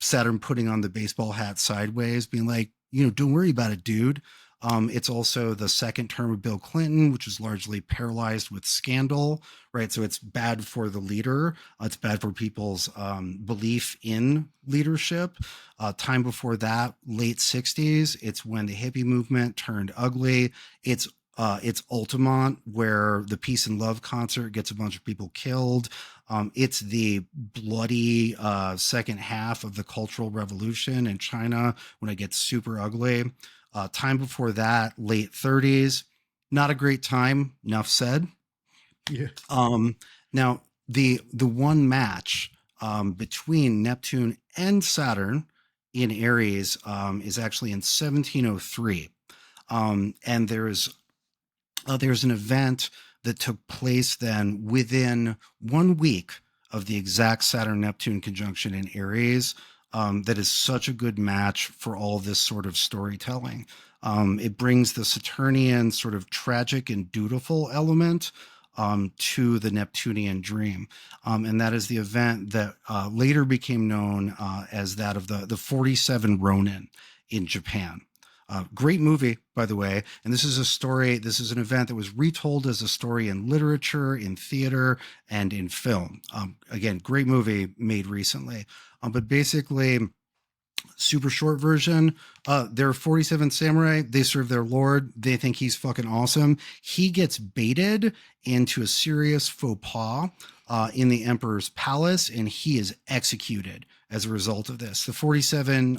B: Saturn putting on the baseball hat sideways, being like, don't worry about it, dude. It's also the second term of Bill Clinton, which is largely paralyzed with scandal, right? So it's bad for the leader. It's bad for people's belief in leadership. Time before that, late 60s, it's when the hippie movement turned ugly. It's Altamont, where the Peace and Love concert gets a bunch of people killed. It's the bloody second half of the Cultural Revolution in China when it gets super ugly. Time before that, late 30s, not a great time. Enough said.
A: Yeah.
B: Now the one match between Neptune and Saturn in Aries is actually in 1703, and there's an event that took place then within 1 week of the exact Saturn Neptune conjunction in Aries that is such a good match for all this sort of storytelling. It brings the Saturnian sort of tragic and dutiful element to the Neptunian dream. And that is the event that later became known as that of the 47 Ronin in Japan. Great movie, by the way. And this is a story, this is an event that was retold as a story in literature, in theater, and in film. Again, great movie made recently. But basically, super short version, there are 47 samurai. They serve their lord. They think he's fucking awesome. He gets baited into a serious faux pas in the emperor's palace, and he is executed as a result of this. The 47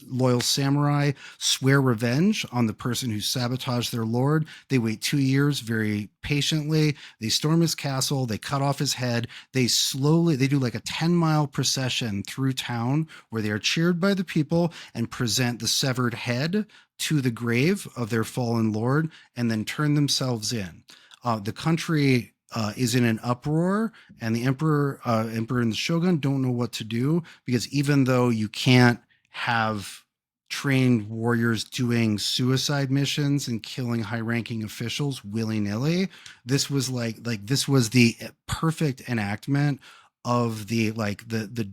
B: loyal samurai swear revenge on the person who sabotaged their lord. They wait 2 years very patiently. They storm his castle. They cut off his head. They do like a 10-mile procession through town where they are cheered by the people and present the severed head to the grave of their fallen lord and then turn themselves in. The country is in an uproar, and the emperor and the shogun don't know what to do, because even though you can't have trained warriors doing suicide missions and killing high-ranking officials willy-nilly, this was this was the perfect enactment of the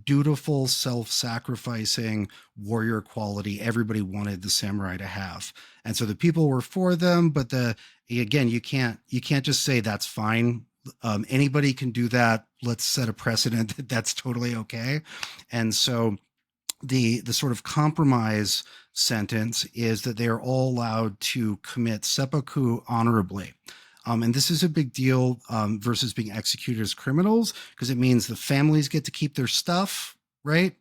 B: dutiful, self-sacrificing warrior quality everybody wanted the samurai to have. And so the people were for them, but again, you can't just say that's fine. Anybody can do that. Let's set a precedent that that's totally okay. And so the sort of compromise sentence is that they are all allowed to commit seppuku honorably. And this is a big deal versus being executed as criminals, because it means the families get to keep their stuff, right?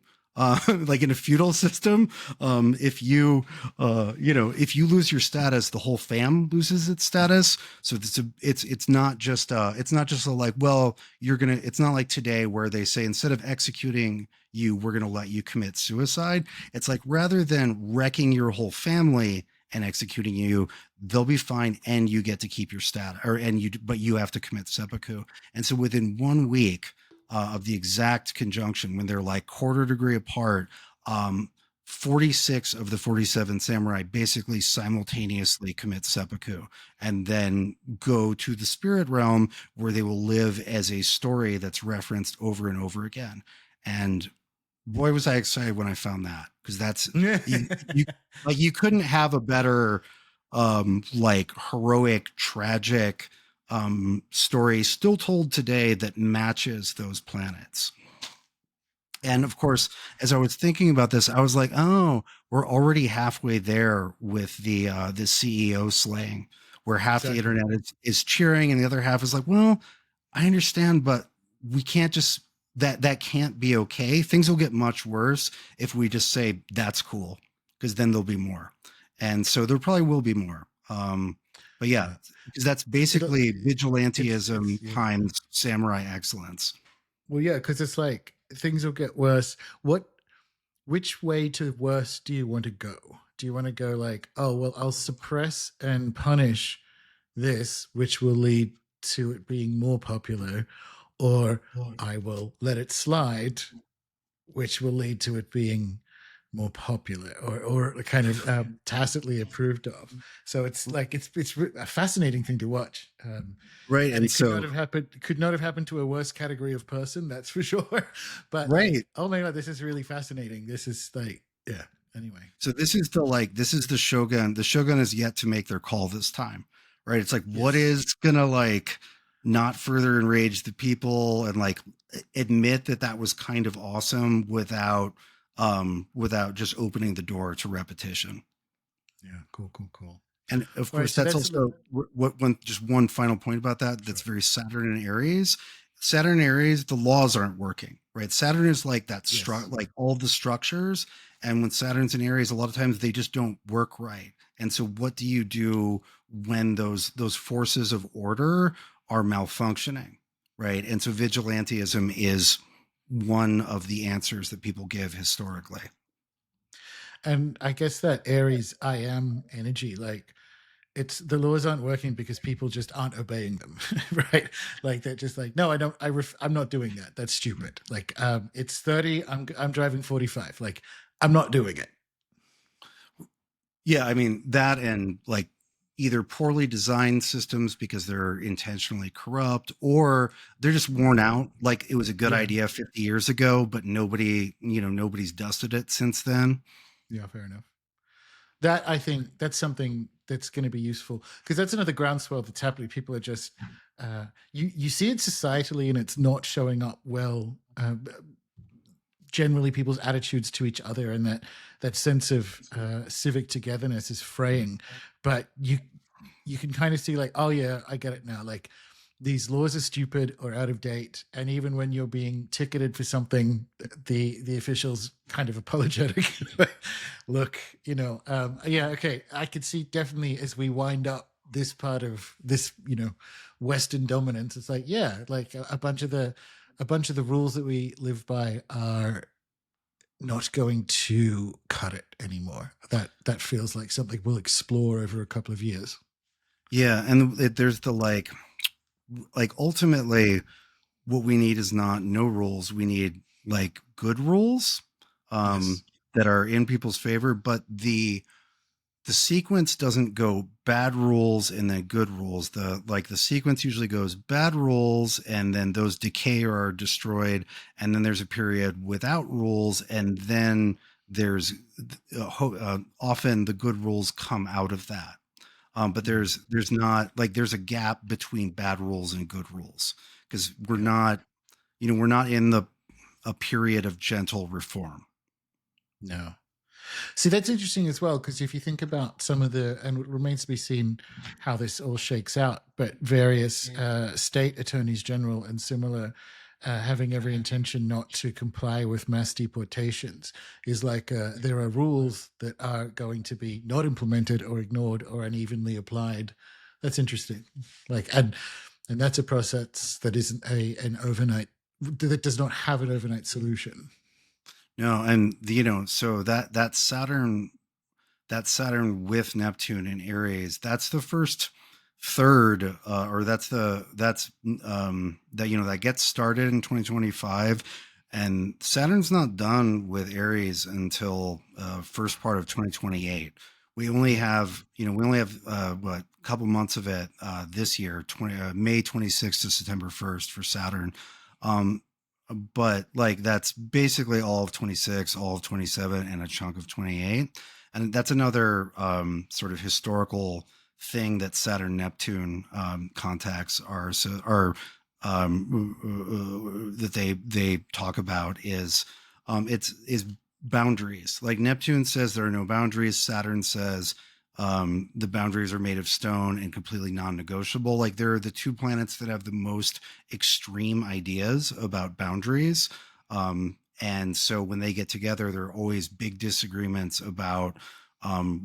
B: Like in a feudal system, if you lose your status, the whole fam loses its status. So it's not just like, well, it's not like today where they say, instead of executing you, we're going to let you commit suicide. It's like, rather than wrecking your whole family and executing you, they'll be fine, and you get to keep your status, but you have to commit seppuku. And so within 1 week of the exact conjunction, when they're like quarter degree apart, 46 of the 47 samurai basically simultaneously commit seppuku and then go to the spirit realm, where they will live as a story that's referenced over and over again. And boy, was I excited when I found that, because that's you couldn't have a better heroic, tragic story still told today that matches those planets. And of course, as I was thinking about this, I was like, oh, we're already halfway there with the CEO slaying, where half the internet is cheering and the other half is like, well, I understand, but we can't just that can't be okay. Things will get much worse if we just say that's cool, because then there'll be more. And so there probably will be more. But yeah, because that's basically vigilantism times samurai excellence.
A: Well, yeah, because it's like things will get worse. Which way to worse do you want to go? Do you want to go like, oh, well, I'll suppress and punish this, which will lead to it being more popular, or I will let it slide, which will lead to it being more popular or kind of tacitly approved of. So it's like it's a fascinating thing to watch.
B: Right, and
A: it could not have happened to a worse category of person, that's for sure. But
B: right,
A: oh my god, this is really fascinating. This is like, yeah. Anyway,
B: so this is the shogun. The shogun is yet to make their call this time, right? It's like, what is gonna not further enrage the people and admit that was kind of awesome without just opening the door to repetition.
A: Yeah, cool.
B: And of course, that's also one final point about that. That's very Saturn and Aries. Saturn and Aries, the laws aren't working, right? Saturn is like that like all the structures. And when Saturn's in Aries, a lot of times they just don't work right. And so what do you do when those forces of order are malfunctioning, right? And so vigilantism is one of the answers that people give historically.
A: And I guess that Aries I am energy, like it's the laws aren't working because people just aren't obeying them, right? Like they're just like, no, I don't. I'm not doing that. That's stupid. Like, it's 30. I'm driving 45. Like, I'm not doing it.
B: Yeah, I mean that, and like either poorly designed systems because they're intentionally corrupt, or they're just worn out. Like it was a good
A: Yeah,
B: idea 50 years ago, but nobody's dusted it since then.
A: yeah, fair enough. That I think that's something that's going to be useful because that's another groundswell that's happening. People are just you see it societally and it's not showing up well. Generally, people's attitudes to each other and that sense of civic togetherness is fraying. But you can kind of see like, oh yeah, I get it now. Like these laws are stupid or out of date, and even when you're being ticketed for something, the officials kind of apologetic. Look, yeah, okay, I could see definitely as we wind up this part of this, Western dominance. It's like, yeah, like a bunch of the rules that we live by are not going to cut it anymore. That feels like something we'll explore over a couple of years.
B: Yeah, and there's the like ultimately what we need is not no rules. We need like good rules
A: Yes.
B: that are in people's favor, but the sequence doesn't go bad rules and then good rules. The sequence usually goes bad rules and then those decay or are destroyed, and then there's a period without rules, and then there's often the good rules come out of that. But there's not like there's a gap between bad rules and good rules because
A: Yeah.
B: we're not in the a period of gentle reform.
A: No. See, that's interesting as well, because if you think about some of and it remains to be seen how this all shakes out, but various state attorneys general and similar having every intention not to comply with mass deportations is like there are rules that are going to be not implemented or ignored or unevenly applied. That's interesting. Like, and that's a process that isn't an overnight, that does not have an overnight solution.
B: No, and so that Saturn with Neptune in Aries, that's the first third, or that's that that gets started in 2025, and Saturn's not done with Aries until first part of 2028. We only have what, a couple months of it this year, May 26th to September 1st for Saturn. Um, but like that's basically all of 26, all of 27, and a chunk of 28. And that's another sort of historical thing that Saturn Neptune contacts are that they talk about is is boundaries. Like Neptune says there are no boundaries. Saturn says the boundaries are made of stone and completely non-negotiable. Like they're the two planets that have the most extreme ideas about boundaries. And so when they get together, there are always big disagreements about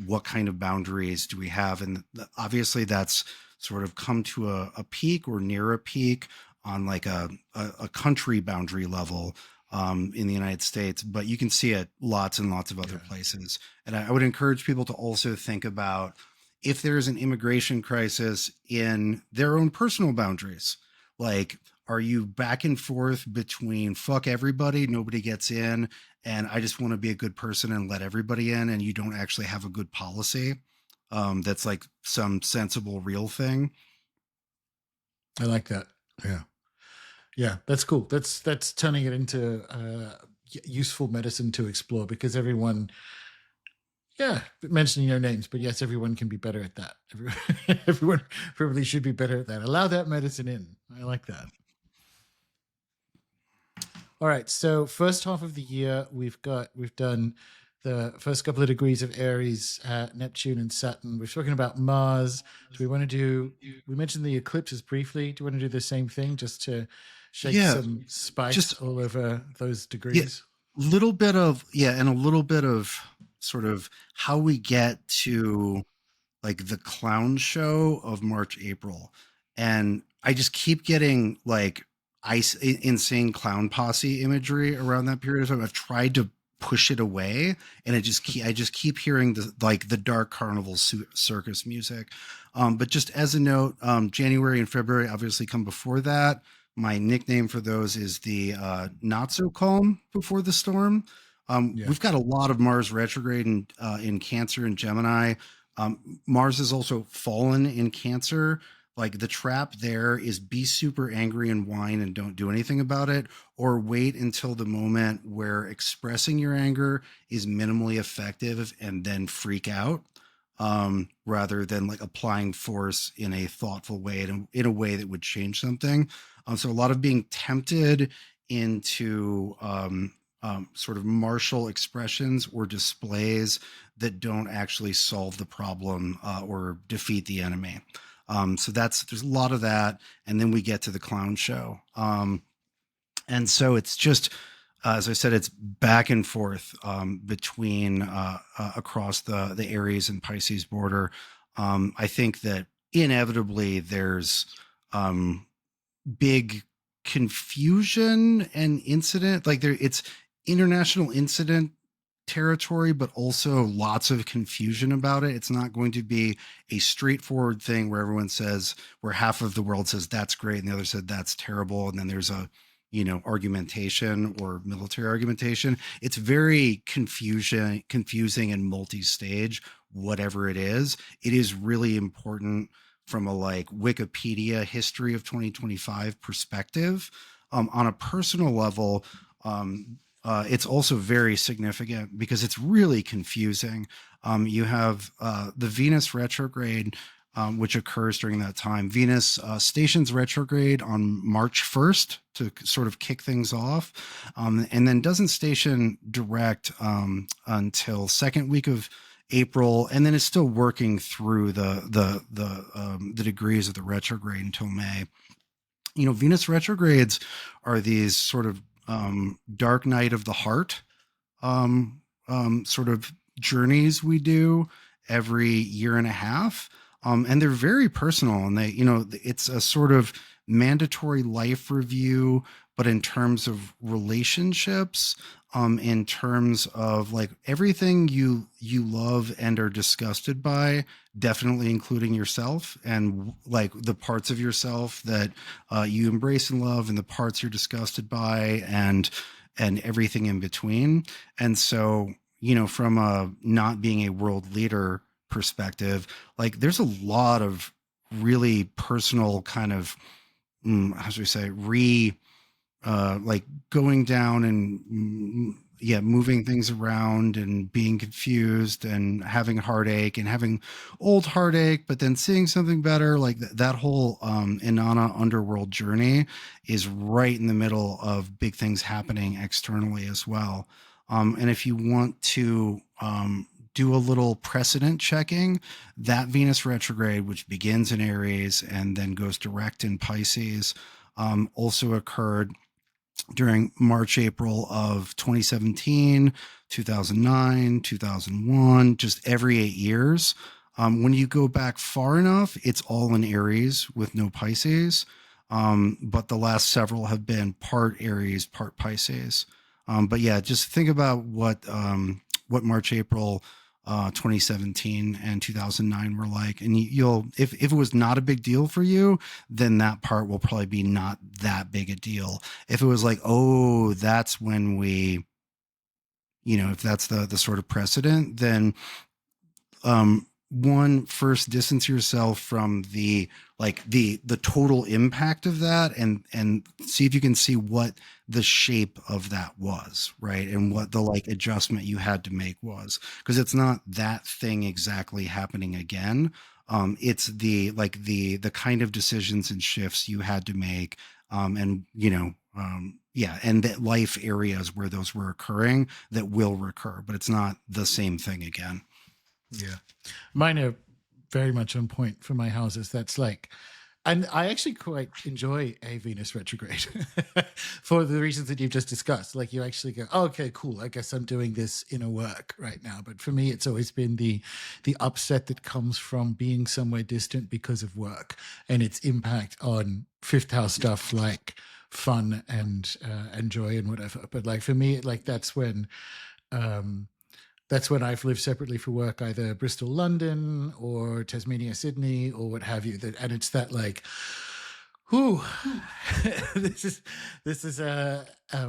B: what kind of boundaries do we have. And obviously that's sort of come to a peak or near a peak on like a country boundary level in the United States, but you can see it lots and lots of other places. And I would encourage people to also think about if there's an immigration crisis in their own personal boundaries. Like, are you back and forth between fuck everybody, nobody gets in, and I just want to be a good person and let everybody in, and you don't actually have a good policy that's like some sensible, real thing?
A: I like that. Yeah. Yeah, that's cool. That's turning it into useful medicine to explore because everyone, yeah, mentioning no names, but yes, everyone can be better at that. Everyone probably should be better at that. Allow that medicine in. I like that. All right, so first half of the year, we've done the first couple of degrees of Aries, Neptune, and Saturn. We're talking about Mars. Do we want to do? We mentioned the eclipses briefly. Do you want to do the same thing just to shake
B: Yeah,
A: some spice
B: just
A: all over those
B: yeah,
A: degrees?
B: little bit of and a little bit of sort of how we get to like the clown show of March, April. And I just keep getting like insane clown posse imagery around that period of time. I've tried to push it away, and I just keep hearing the dark carnival circus music. But just as a note, January and February obviously come before that. My nickname for those is the not so calm before the storm. We've got a lot of Mars retrograde in Cancer and Gemini. Mars is also fallen in Cancer. Like the trap there is be super angry and whine and don't do anything about it, or wait until the moment where expressing your anger is minimally effective and then freak out, rather than like applying force in a thoughtful way and in a way that would change something. So a lot of being tempted into sort of martial expressions or displays that don't actually solve the problem or defeat the enemy. So there's a lot of that. And then we get to the clown show. And so it's just, as I said, it's back and forth between across the Aries and Pisces border. I think that inevitably there's big confusion and incident, like it's international incident territory, but also lots of confusion about it. It's not going to be a straightforward thing where everyone says, where half of the world says that's great and the other said that's terrible, and then there's a argumentation or military argumentation. It's very confusing and multi-stage. Whatever it is really important from a like Wikipedia history of 2025 perspective. On a personal level, it's also very significant because it's really confusing. You have the Venus retrograde, which occurs during that time. Venus stations retrograde on March 1st to sort of kick things off, and then doesn't station direct until second week of April, and then it's still working through the degrees of the retrograde until May. Venus retrogrades are these sort of dark night of the heart sort of journeys we do every year and a half, and they're very personal, and it's a sort of mandatory life review, but in terms of relationships, in terms of like everything you love and are disgusted by, definitely including yourself, and like the parts of yourself that you embrace and love, and the parts you're disgusted by, and everything in between. And so, from a not being a world leader perspective, like there's a lot of really personal kind of how should we say like going down and moving things around and being confused and having heartache and having old heartache, but then seeing something better. Like that whole Inanna underworld journey is right in the middle of big things happening externally as well. And if you want to do a little precedent checking, that Venus retrograde, which begins in Aries and then goes direct in Pisces, also occurred during March, April of 2017, 2009, 2001, just every 8 years. When you go back far enough, it's all in Aries with no Pisces. But the last several have been part Aries, part Pisces. But yeah, just think about what March, April 2017 and 2009 were like, and you'll if it was not a big deal for you, then that part will probably be not that big a deal. If it was like, oh, that's when we, if that's the sort of precedent, then one, first distance yourself from the total impact of that, and see if you can see what the shape of that was, right? And what the adjustment you had to make was, because it's not that thing exactly happening again. It's the kind of decisions and shifts you had to make, and and that life areas where those were occurring that will recur, but it's not the same thing again.
A: Yeah. Mine are very much on point for my houses. That's like, and I actually quite enjoy a Venus retrograde for the reasons that you've just discussed. Like you actually go, oh, okay, cool. I guess I'm doing this inner work right now. But for me, it's always been the upset that comes from being somewhere distant because of work and its impact on fifth house stuff like fun and joy and whatever. But like for me, like that's when That's when I've lived separately for work, either Bristol, London, or Tasmania, Sydney, or what have you. And it's that like, whew, this is a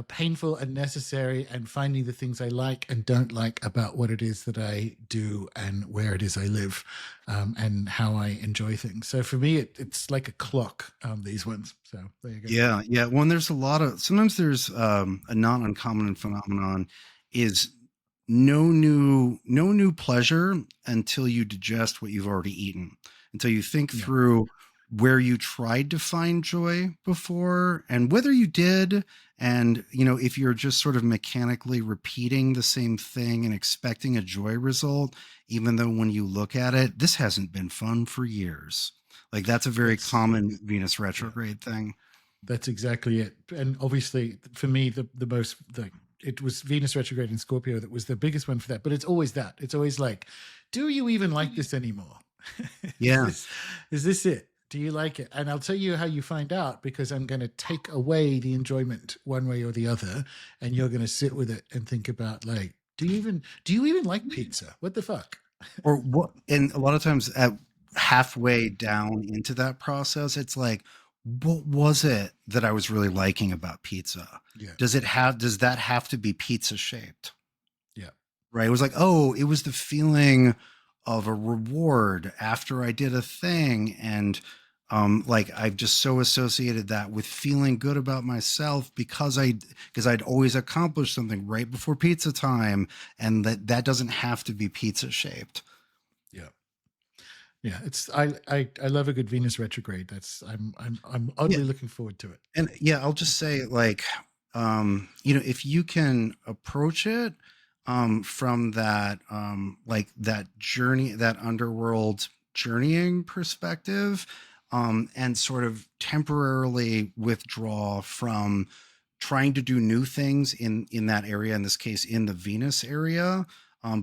A: painful and necessary, and finding the things I like and don't like about what it is that I do and where it is I live, and how I enjoy things. So for me, it's like a clock. These ones. So there you go.
B: Yeah, yeah. Well, and there's a lot of sometimes there's a not uncommon phenomenon is no new pleasure until you digest what you've already eaten, until you think
A: Yeah.
B: through where you tried to find joy before and whether you did, and if you're just sort of mechanically repeating the same thing and expecting a joy result, even though when you look at it, this hasn't been fun for years. Like that's a very
A: That's
B: common Venus
A: yeah.
B: retrograde thing.
A: That's exactly it. And obviously, for me, it was Venus retrograde in Scorpio that was the biggest one for that. But it's always that. It's always like, do you even like this anymore?
B: Yeah.
A: Is this it? Do you like it? And I'll tell you how you find out, because I'm going to take away the enjoyment one way or the other, and you're going to sit with it and think about like, do you even like pizza? What the fuck?
B: Or what? And a lot of times at halfway down into that process, it's like, what was it that I was really liking about pizza?
A: Yeah.
B: Does that have to be pizza shaped?
A: Yeah.
B: Right. It was like, oh, it was the feeling of a reward after I did a thing. And like I've just so associated that with feeling good about myself because I'd always accomplished something right before pizza time. And that doesn't have to be pizza shaped.
A: Yeah. Yeah, I love a good Venus retrograde. I'm oddly looking forward to it.
B: And yeah, I'll just say like, if you can approach it from that like that journey, that underworld journeying perspective, and sort of temporarily withdraw from trying to do new things in that area, in this case in the Venus area,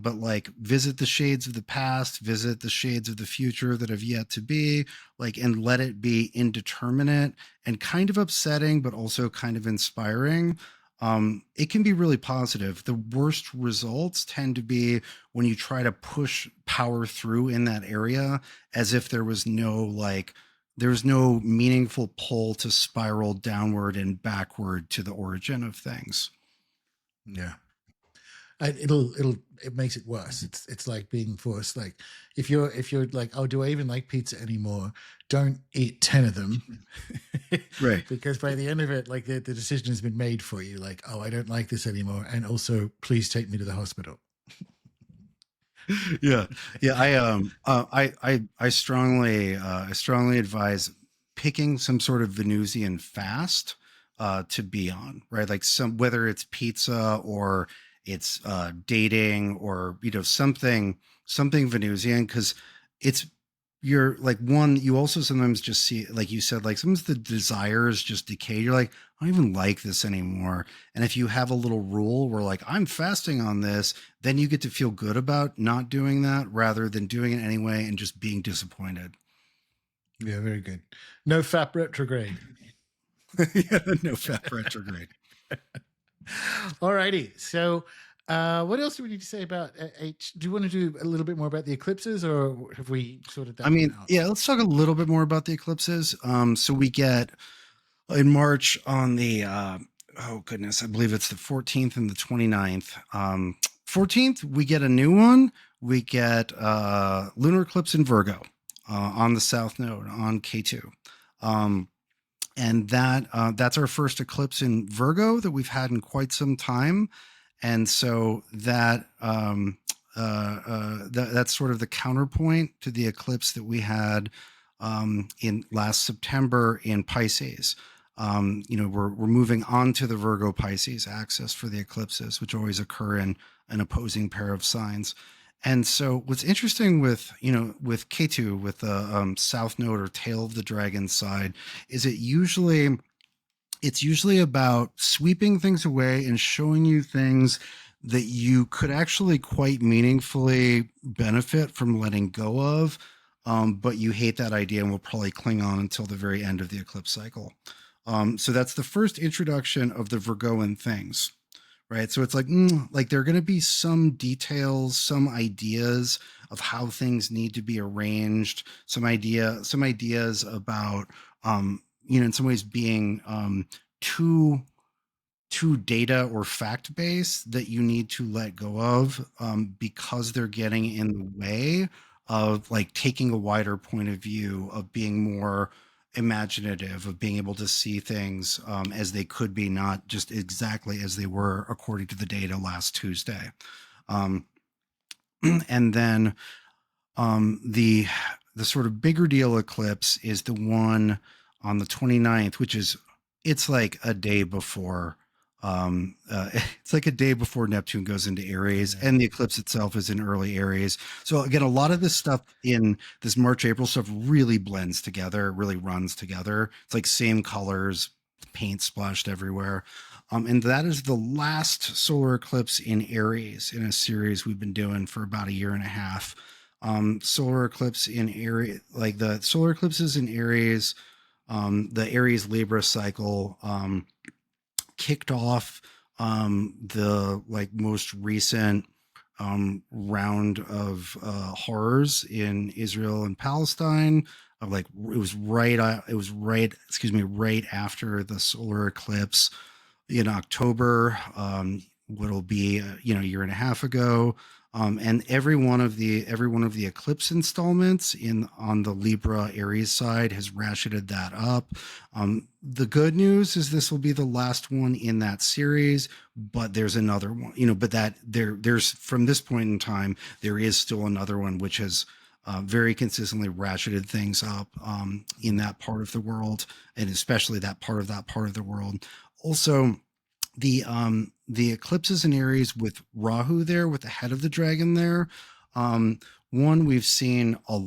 B: but like visit the shades of the past, visit the shades of the future that have yet to be, like, and let it be indeterminate and kind of upsetting but also kind of inspiring. It can be really positive. The worst results tend to be when you try to push power through in that area as if there's no meaningful pull to spiral downward and backward to the origin of things.
A: Yeah. It makes it worse. It's like being forced. Like if you're like, oh, do I even like pizza anymore? Don't eat 10 of them.
B: Right.
A: Because by the end of it, like the decision has been made for you. Like, oh, I don't like this anymore. And also, please take me to the hospital.
B: Yeah. Yeah. I strongly advise picking some sort of Venusian fast to be on, right? Like whether it's pizza or it's dating or something Venusian, because it's you're like one, you also sometimes just see, like you said, like sometimes the desires just decay. You're like, I don't even like this anymore. And if you have a little rule where like, I'm fasting on this, then you get to feel good about not doing that rather than doing it anyway and just being disappointed.
A: Yeah, very good. No FAP retrograde.
B: Yeah, no FAP retrograde.
A: Alrighty. So what else do we need to say about H? Do you want to do a little bit more about the eclipses, or have we sorted that out?
B: Yeah, let's talk a little bit more about the eclipses. So we get in March on the oh goodness, I believe it's the 14th and the 29th. 14th, we get a new one. We get lunar eclipse in Virgo on the south node on K2. And that's our first eclipse in Virgo that we've had in quite some time. And so that's sort of the counterpoint to the eclipse that we had in last September in Pisces. We're moving on to the Virgo Pisces axis for the eclipses, which always occur in an opposing pair of signs. And so what's interesting with K2, with the south node or tail of the dragon side, is it's usually about sweeping things away and showing you things that you could actually quite meaningfully benefit from letting go of, but you hate that idea and will probably cling on until the very end of the eclipse cycle. So that's the first introduction of the Virgoan things, right? So it's like there are going to be some details, some ideas of how things need to be arranged, some ideas about in some ways being too data or fact based that you need to let go of because they're getting in the way of like taking a wider point of view, of being more imaginative, of being able to see things as they could be, not just exactly as they were according to the data last Tuesday. Um, and then the sort of bigger deal eclipse is the one on the 29th, which is it's like a day before it's like a day before Neptune goes into Aries, and the eclipse itself is in early Aries. So again, a lot of this stuff in this March April stuff really blends together, really runs together. It's like same colors, paint splashed everywhere. And that is the last solar eclipse in Aries in a series we've been doing for about a year and a half. Solar eclipse in Aries, like the solar eclipses in Aries, the Aries Libra cycle kicked off the like most recent round of horrors in Israel and Palestine. Of like it was right right after the solar eclipse in October. What'll be a year and a half ago. And every one of the eclipse installments on the Libra Aries side has ratcheted that up. The good news is this will be the last one in that series, but there's another one, but that there's from this point in time, there is still another one which has very consistently ratcheted things up in that part of the world, and especially that part of the world. Also, the eclipses in Aries with Rahu there, with the head of the dragon there. One, we've seen a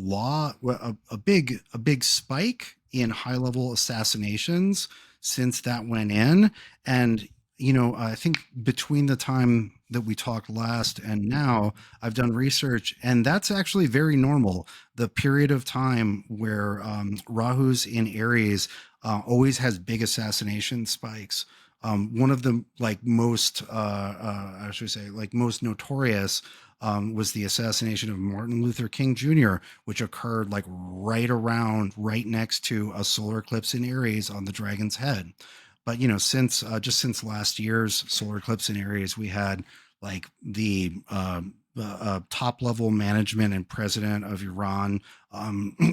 B: big spike in high level assassinations since that went in. And, I think between the time that we talked last and now, I've done research, and that's actually very normal. The period of time where Rahu's in Aries always has big assassination spikes. One of the most notorious was the assassination of Martin Luther King Jr., which occurred right next to a solar eclipse in Aries on the dragon's head. But since last year's solar eclipse in Aries, we had like the top level management and president of Iran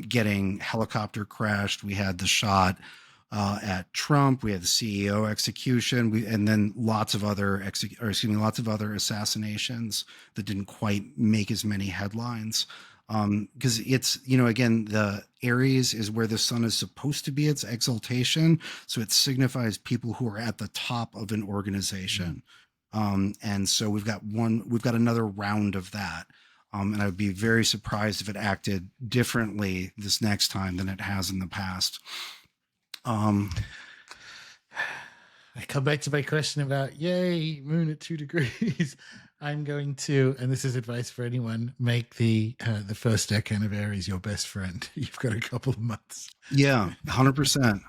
B: getting helicopter crashed. We had the shot at Trump. We had the CEO execution, and then lots of other assassinations that didn't quite make as many headlines. Because it's, again, the Aries is where the sun is supposed to be its exaltation. So it signifies people who are at the top of an organization. And so we've got another round of that. And I would be very surprised if it acted differently this next time than it has in the past.
A: I come back to my question about yay, moon at 2 degrees. I'm going to, and this is advice for anyone, make the first decan of Aries your best friend. You've got a couple of months.
B: Yeah, 100%.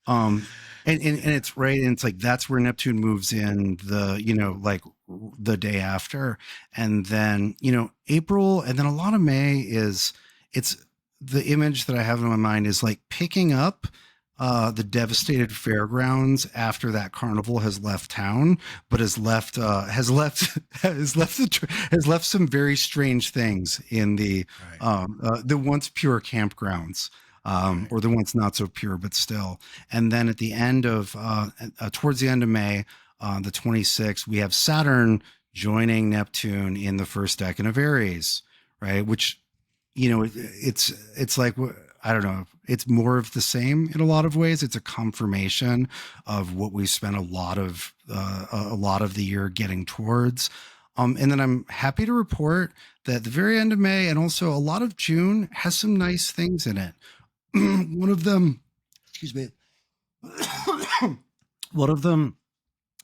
B: And it's right, and it's like that's where Neptune moves in the day after, and then April, and then a lot of May it's the image that I have in my mind is like picking up the devastated fairgrounds after that carnival has left town, but has left some very strange things in the once pure campgrounds, or the once not so pure, but still. And then at the end of towards the end of May, the 26th, we have Saturn joining Neptune in the first decan of Aries, right? Which it's like, I don't know, it's more of the same in a lot of ways. It's a confirmation of what we spent a lot of the year getting towards. And then I'm happy to report that the very end of May and also a lot of June has some nice things in it. One of them, excuse me, one of them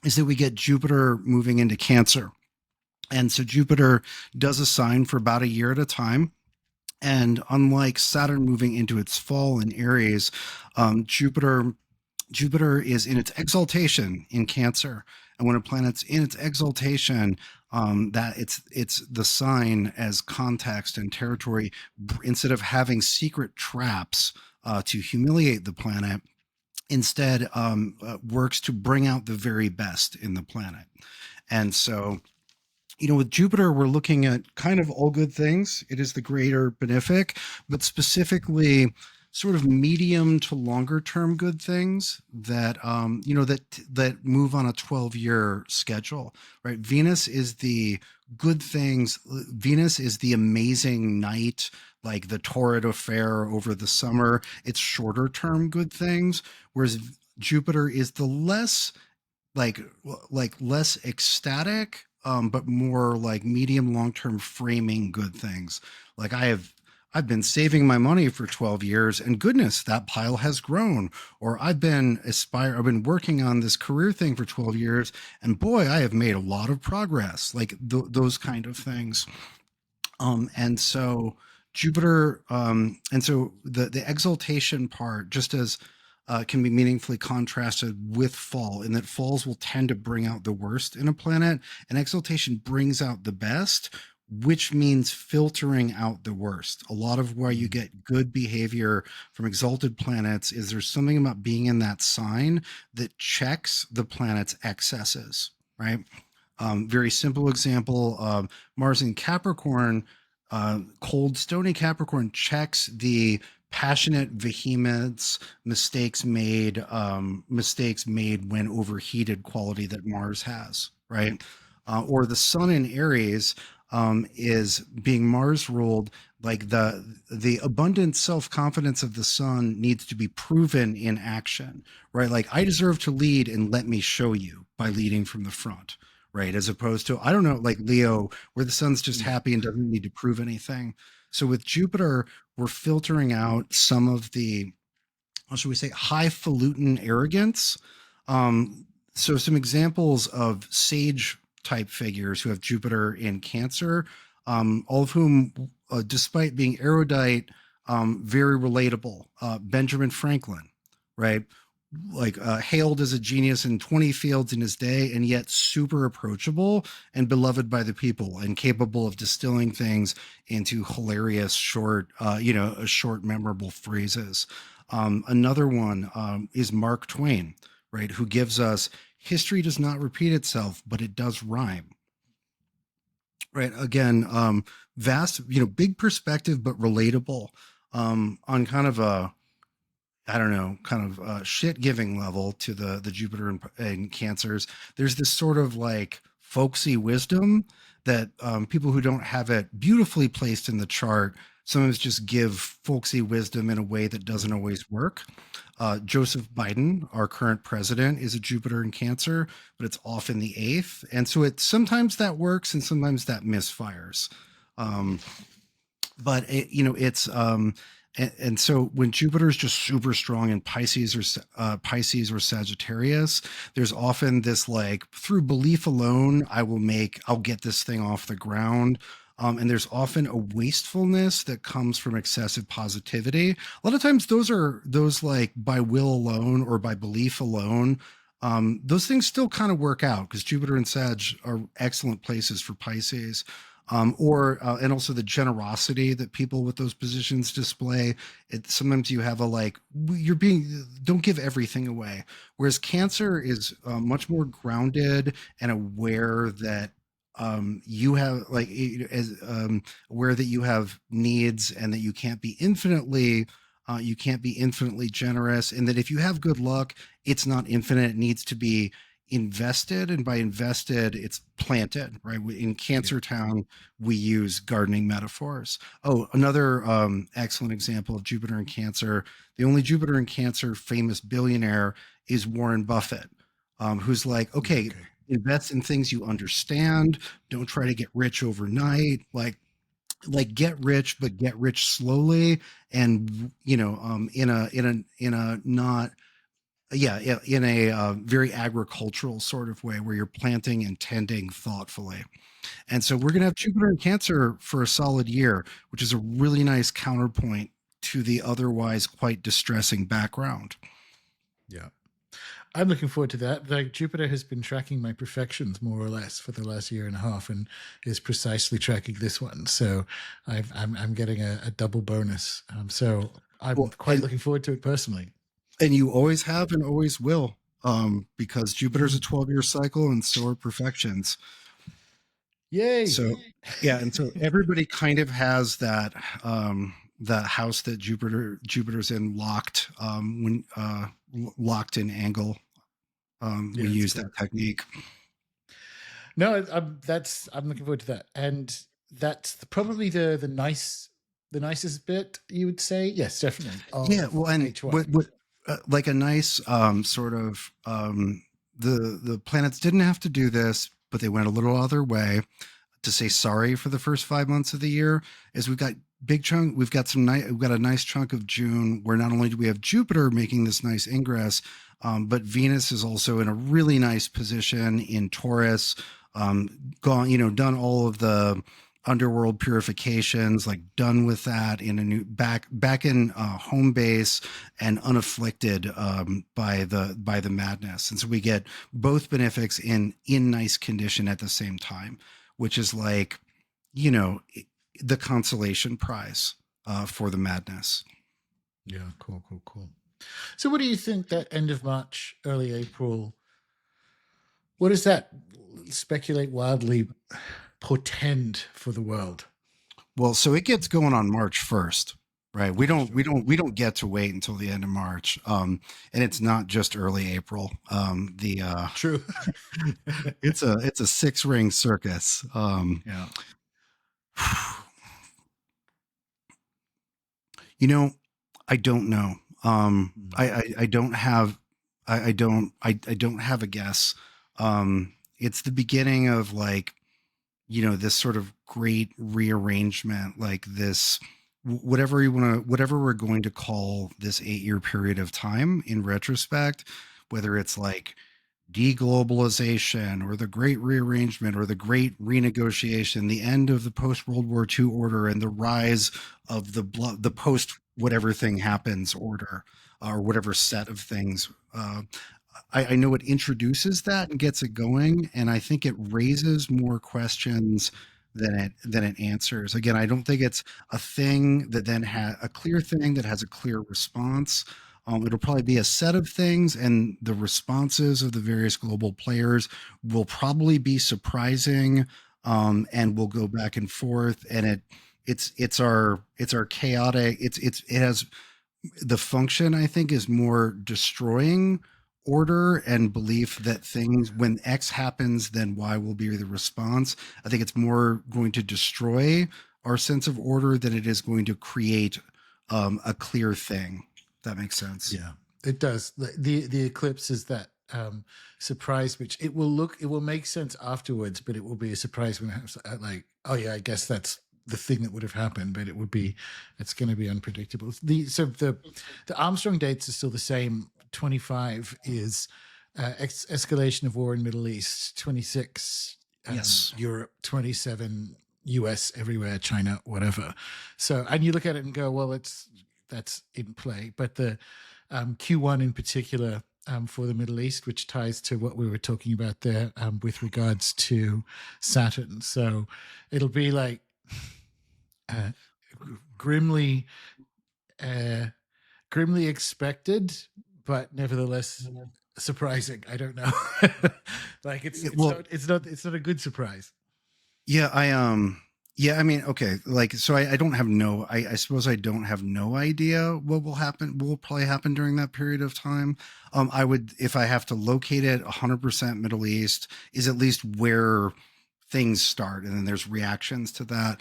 B: is that we get Jupiter moving into Cancer. And so Jupiter does a sign for about a year at a time. And unlike Saturn moving into its fall in Aries, Jupiter Jupiter is in its exaltation in Cancer, and when a planet's in its exaltation, that it's the sign as context and territory. Instead of having secret traps to humiliate the planet, instead works to bring out the very best in the planet. And so, with Jupiter, we're looking at kind of all good things. It is the greater benefic, but specifically sort of medium to longer term good things that that move on a 12-year schedule, right? Venus is the good things. Venus is the amazing night, like the torrid affair over the summer. It's shorter term good things, whereas Jupiter is the less like less ecstatic, but more like medium long term framing good things. Like I've been saving my money for 12 years, and goodness, that pile has grown. Or I've been working on this career thing for 12 years, and boy, I have made a lot of progress. Like those kind of things. And so Jupiter, and so the exaltation part, just as can be meaningfully contrasted with fall, in that falls will tend to bring out the worst in a planet, and exaltation brings out the best, which means filtering out the worst. A lot of why you get good behavior from exalted planets is there's something about being in that sign that checks the planet's excesses, right? Very simple example, Mars in Capricorn, cold, stony Capricorn checks the passionate vehemence, mistakes made when overheated quality that Mars has, right? Or the Sun in Aries is being Mars ruled. Like the abundant self-confidence of the Sun needs to be proven in action, right? Like, I deserve to lead, and let me show you by leading from the front, right? As opposed to, I don't know, like Leo, where the Sun's just happy and doesn't need to prove anything. So with Jupiter, we're filtering out some of the, how should we say, highfalutin arrogance. So some examples of sage type figures who have Jupiter in Cancer, all of whom, despite being erudite, very relatable. Benjamin Franklin, right? Like hailed as a genius in 20 fields in his day, and yet super approachable and beloved by the people, and capable of distilling things into hilarious short memorable phrases. Another one is Mark Twain, right, who gives us history does not repeat itself, but it does rhyme, right? Again, vast, big perspective, but relatable, on kind of a, I don't know, kind of shit giving level to the Jupiter and Cancers. There's this sort of like folksy wisdom that people who don't have it beautifully placed in the chart sometimes just give folksy wisdom in a way that doesn't always work. Joseph Biden, our current president, is a Jupiter in Cancer, but it's off in the 8th. And so sometimes that works and sometimes that misfires. But it's and so when Jupiter is just super strong in Pisces or Sagittarius, there's often this like, through belief alone, I'll get this thing off the ground. And there's often a wastefulness that comes from excessive positivity. A lot of times those like by will alone or by belief alone. Those things still kind of work out because Jupiter and Sag are excellent places for Pisces. And also the generosity that people with those positions display. Sometimes you have don't give everything away. Whereas Cancer is much more grounded and aware that you have aware that you have needs and that you can't be infinitely generous, and that if you have good luck, it's not infinite. It needs to be invested, and by invested, it's planted, right? In Cancer Town, we use gardening metaphors. Oh, another excellent example of Jupiter in Cancer. The only Jupiter in Cancer famous billionaire is Warren Buffett, who's like, okay, invest in things you understand. Don't try to get rich overnight. Like get rich, but get rich slowly, and in a very agricultural sort of way where you're planting and tending thoughtfully. And so we're going to have Jupiter in Cancer for a solid year, which is a really nice counterpoint to the otherwise quite distressing background.
A: Yeah. I'm looking forward to that. Like Jupiter has been tracking my perfections more or less for the last year and a half, and is precisely tracking this one. So I'm getting a double bonus. So I'm
B: Well,
A: quite looking forward to it personally.
B: and you always have and always will, because Jupiter's a 12-year cycle, and so are perfections.
A: Yay!
B: So yeah, and so everybody kind of has that that house that Jupiter's in locked, when locked in angle.
A: Yeah,
B: We
A: that's
B: use
A: cool.
B: that technique.
A: No, I'm looking forward to that, and that's probably the nicest bit, you would say. Yes, definitely.
B: Yeah,
A: Of
B: well, and
A: H1.
B: what like a nice sort of the planets didn't have to do this, but they went a little other way to say sorry for the first 5 months of the year. Is we've got we've got we've got a nice chunk of June where not only do we have Jupiter making this nice ingress, but Venus is also in a really nice position in Taurus, gone, done all of the underworld purifications, like done with that, in a new back in home base, and unafflicted by the madness. And so we get both benefics in nice condition at the same time, which is like, the consolation prize for the madness.
A: Yeah, cool. So, what do you think that end of March, early April? What does that speculate wildly portend for the world?
B: Well, so it gets going on March 1st, right? We don't get to wait until the end of March. And it's not just early April.
A: True.
B: It's a six ring circus.
A: Yeah.
B: I don't know. I don't have I don't have a guess. It's the beginning of, like, this sort of great rearrangement, like this, whatever we're going to call this 8-year period of time in retrospect, whether it's like deglobalization or the great rearrangement or the great renegotiation, the end of the post World War II order and the rise of the post whatever thing happens order, or whatever set of things. I know it introduces that and gets it going, and I think it raises more questions than it answers. Again, I don't think it's a thing that then has a clear thing that has a clear response. It'll probably be a set of things, and the responses of the various global players will probably be surprising, and we'll go back and forth. And it's our chaotic. It has the function, I think, is more destroying order and belief that things, when X happens, then Y will be the response. I think it's more going to destroy our sense of order than it is going to create a clear thing. If that makes sense.
A: Yeah, it does. The eclipse is that surprise, which it will make sense afterwards, but it will be a surprise when it happens. Like, oh yeah, I guess that's the thing that would have happened, but it's going to be unpredictable. The Armstrong dates are still the same. 25 is escalation of war in Middle East. 26,
B: Yes.
A: Europe. 27, US, everywhere, China, whatever. So, and you look at it and go, well, that's in play. But the Q1 in particular, for the Middle East, which ties to what we were talking about there, with regards to Saturn. So it'll be like grimly expected, but nevertheless surprising. I don't know. Like it's not a good surprise.
B: Yeah, I mean, okay, like, so I don't have I suppose I don't have no idea what will probably happen during that period of time. I would, if I have to locate it, 100% Middle East is at least where things start, and then there's reactions to that.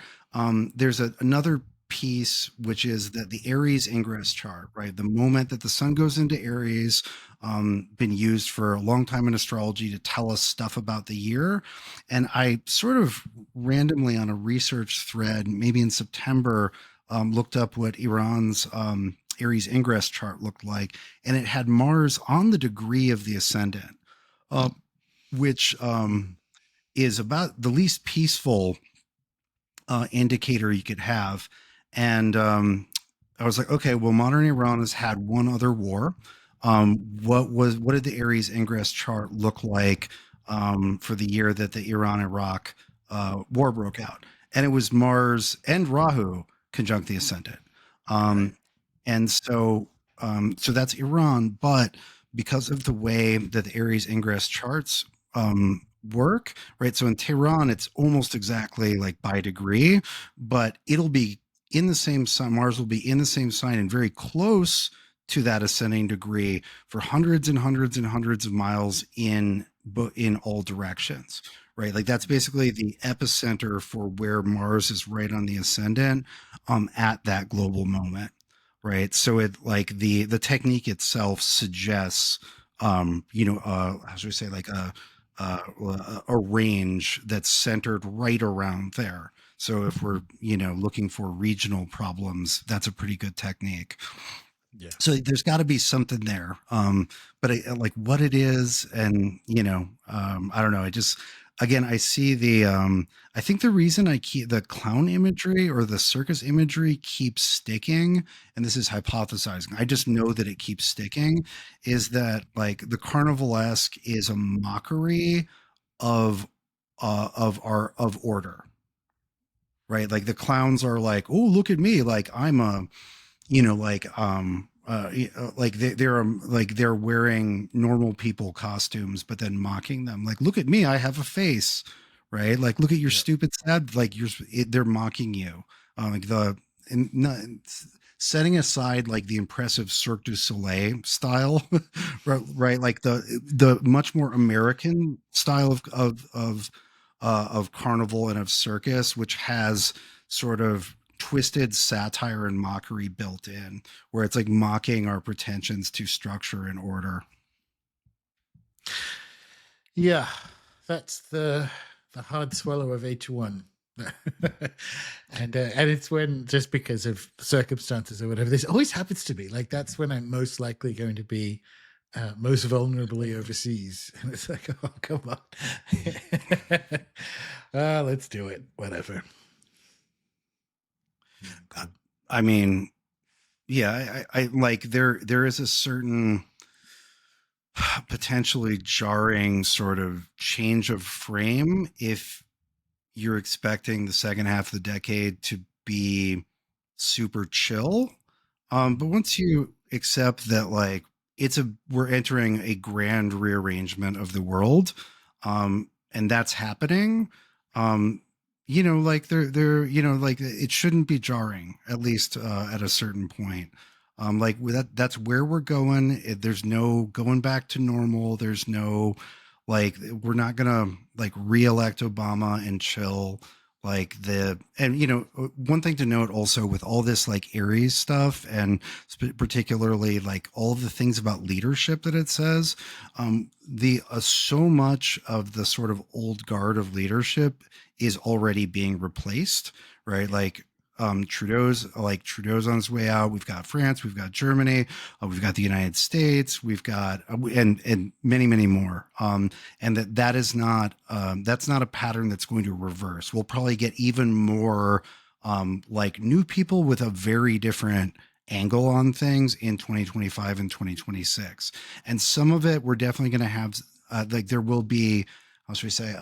B: There's another piece, which is that the Aries ingress chart, right? The moment that the sun goes into Aries, been used for a long time in astrology to tell us stuff about the year. And I sort of randomly on a research thread, maybe in September, looked up what Iran's Aries ingress chart looked like, and it had Mars on the degree of the ascendant, which is about the least peaceful indicator you could have. And I was like, okay, well, modern Iran has had one other war. What did the Aries Ingress chart look like for the year that the Iran-Iraq war broke out? And it was Mars and Rahu conjunct the ascendant.
A: Right.
B: And so that's Iran, but because of the way that the Aries Ingress charts work, right? So in Tehran, it's almost exactly like by degree, but it'll be in the same sign. Mars will be in the same sign and very close to that ascending degree for hundreds and hundreds and hundreds of miles in all directions, right? Like that's basically the epicenter for where Mars is right on the ascendant at that global moment, right? So it like the technique itself suggests how should we say, like a range that's centered right around there. So if we're looking for regional problems, that's a pretty good technique.
A: Yeah.
B: So there's got to be something there. But like what it is, and I don't know. I just again I see I think the reason I keep the clown imagery or the circus imagery keeps sticking, and this is hypothesizing. I just know that it keeps sticking, is that like the carnivalesque is a mockery of of order, right? Like the clowns are like, oh, look at me, like I'm a like they're wearing normal people costumes but then mocking them, like look at me, I have a face, right? Like look at your
A: Yeah.
B: stupid sad, like they're mocking you, like the and not, setting aside like the impressive Cirque du Soleil style right, like the much more American style of carnival and of circus, which has sort of twisted satire and mockery built in, where it's like mocking our pretensions to structure and order.
A: Yeah, that's the hard swallow of H1. And it's when, just because of circumstances or whatever, this always happens to me. Like that's when I'm most likely going to be most vulnerably overseas, and it's like, oh come on, let's do it. Whatever. Cool.
B: I mean, yeah, I like there is a certain potentially jarring sort of change of frame if you're expecting the second half of the decade to be super chill. But once you accept that, like, we're entering a grand rearrangement of the world, and that's happening, like like it shouldn't be jarring, at least at a certain point. Like that's where we're going. There's no going back to normal. There's no like we're not gonna like re-elect Obama and chill. Like one thing to note also with all this like Aries stuff, and particularly like all of the things about leadership that it says, the so much of the sort of old guard of leadership is already being replaced, right? Like Trudeau's on his way out. We've got France, we've got Germany, we've got the United States, we've got and many more. And that is not that's not a pattern that's going to reverse. We'll probably get even more like new people with a very different angle on things in 2025 and 2026. And some of it we're definitely going to have like there will be, how should we say,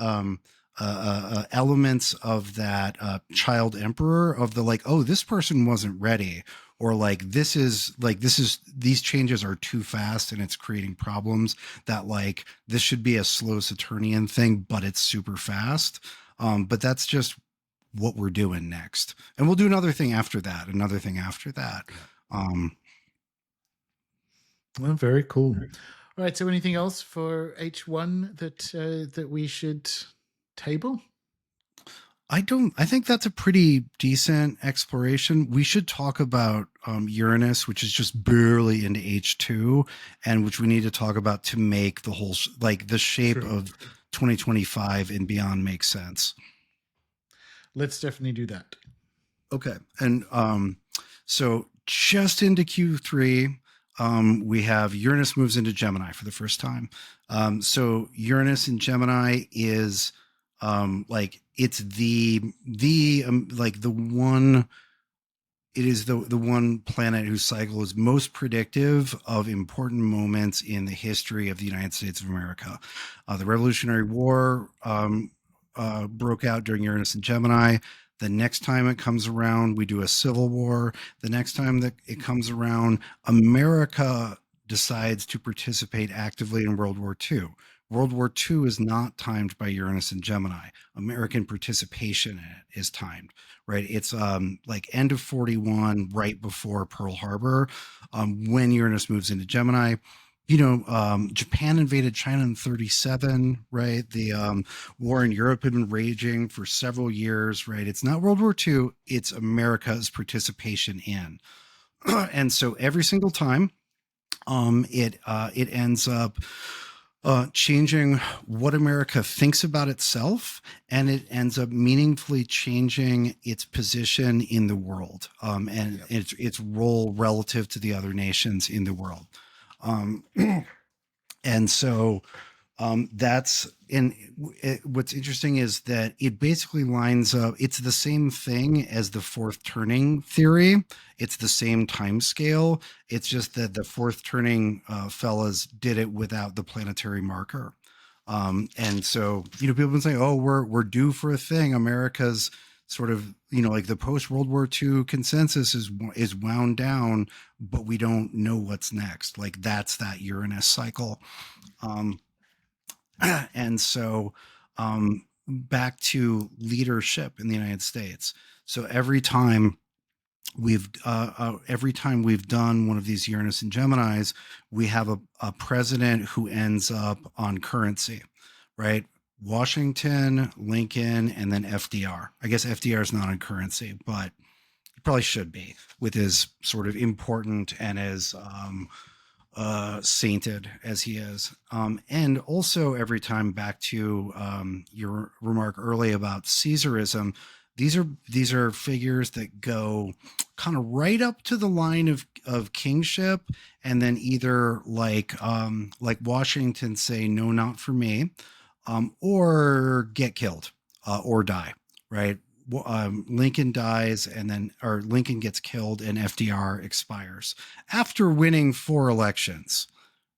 B: elements of that child emperor of the like, oh, this person wasn't ready, or like this is these changes are too fast and it's creating problems, that like this should be a slow Saturnian thing but it's super fast. But that's just what we're doing next, and we'll do another thing after that,
A: Well, very cool. All right. So, anything else for H1 that we should table?
B: I think that's a pretty decent exploration. We should talk about Uranus, which is just barely into H2, and which we need to talk about to make the whole like the shape
A: True.
B: of 2025 and beyond make sense.
A: Let's definitely do that.
B: Okay. And so just into Q3, we have Uranus moves into Gemini for the first time. So Uranus in Gemini is like it's the like the one the one planet whose cycle is most predictive of important moments in the history of the United States of America. The Revolutionary War broke out during Uranus and Gemini. The next time it comes around, we do a civil war. The next time that it comes around, America decides to participate actively in World War II. World War II is not timed by Uranus and Gemini. American participation in it is timed, right? It's like end of 41, right before Pearl Harbor, when Uranus moves into Gemini. Japan invaded China in 37, right? The war in Europe had been raging for several years, right? It's not World War II, it's America's participation in. And so every single time, it ends up changing what America thinks about itself, and it ends up meaningfully changing its position in the world, and its role relative to the other nations in the world. And so what's interesting is that it basically lines up. It's the same thing as the fourth turning theory. It's the same time scale. It's just that the fourth turning fellas did it without the planetary marker. And so, people have been saying, oh, we're due for a thing. America's sort of, like the post World War II consensus is wound down, but we don't know what's next. Like that's that Uranus cycle. And so back to leadership in the United States. So every time we've done one of these Uranus and Geminis, we have a president who ends up on currency, right? Washington, Lincoln, and then FDR. I guess FDR is not on currency, but he probably should be with his sort of important and as sainted as he is. And also every time, back to your remark early about Caesarism, these are figures that go kind of right up to the line of kingship, and then either like Washington say, no, not for me, or get killed or die, right? Lincoln dies, or Lincoln gets killed, and FDR expires after winning 4 elections,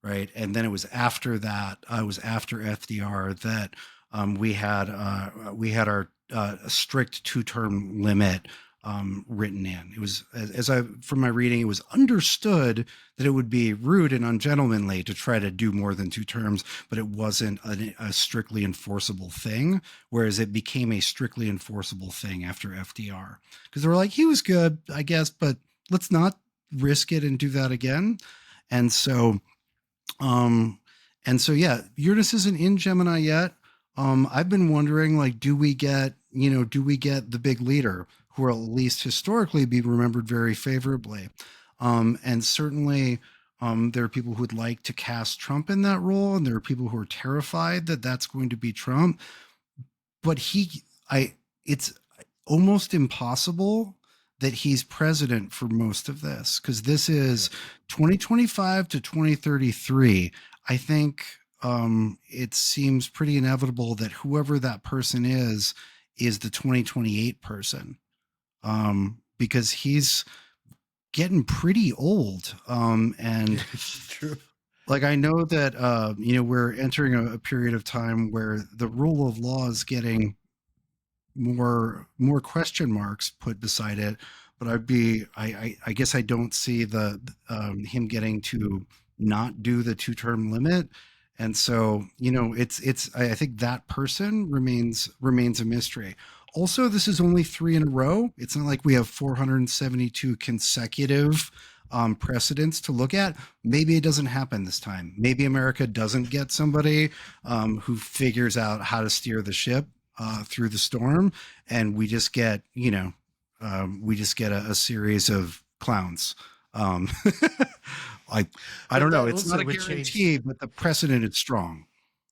B: right? And then it was after that, after FDR that we had our strict 2-term limit written in. It was, from my reading, it was understood that it would be rude and ungentlemanly to try to do more than 2 terms, but it wasn't a strictly enforceable thing, whereas it became a strictly enforceable thing after FDR. Because they were like, he was good, I guess, but let's not risk it and do that again. And so, yeah, Uranus isn't in Gemini yet. I've been wondering, like, do we get the big leader, who will at least historically be remembered very favorably? And certainly there are people who would like to cast Trump in that role, and there are people who are terrified that that's going to be Trump. But it's almost impossible that he's president for most of this, because this is 2025 to 2033. I think it seems pretty inevitable that whoever that person is the 2028 person, because he's getting pretty old. And
A: True.
B: Like, I know that we're entering a period of time where the rule of law is getting more question marks put beside it, but I guess I don't see the him getting to not do the 2-term limit. And so, I think that person remains a mystery. Also, this is only 3 in a row. It's not like we have 472 consecutive precedents to look at. Maybe it doesn't happen this time. Maybe America doesn't get somebody who figures out how to steer the ship through the storm, and we just get a series of clowns. I don't know. It's not a guarantee, but the precedent is strong.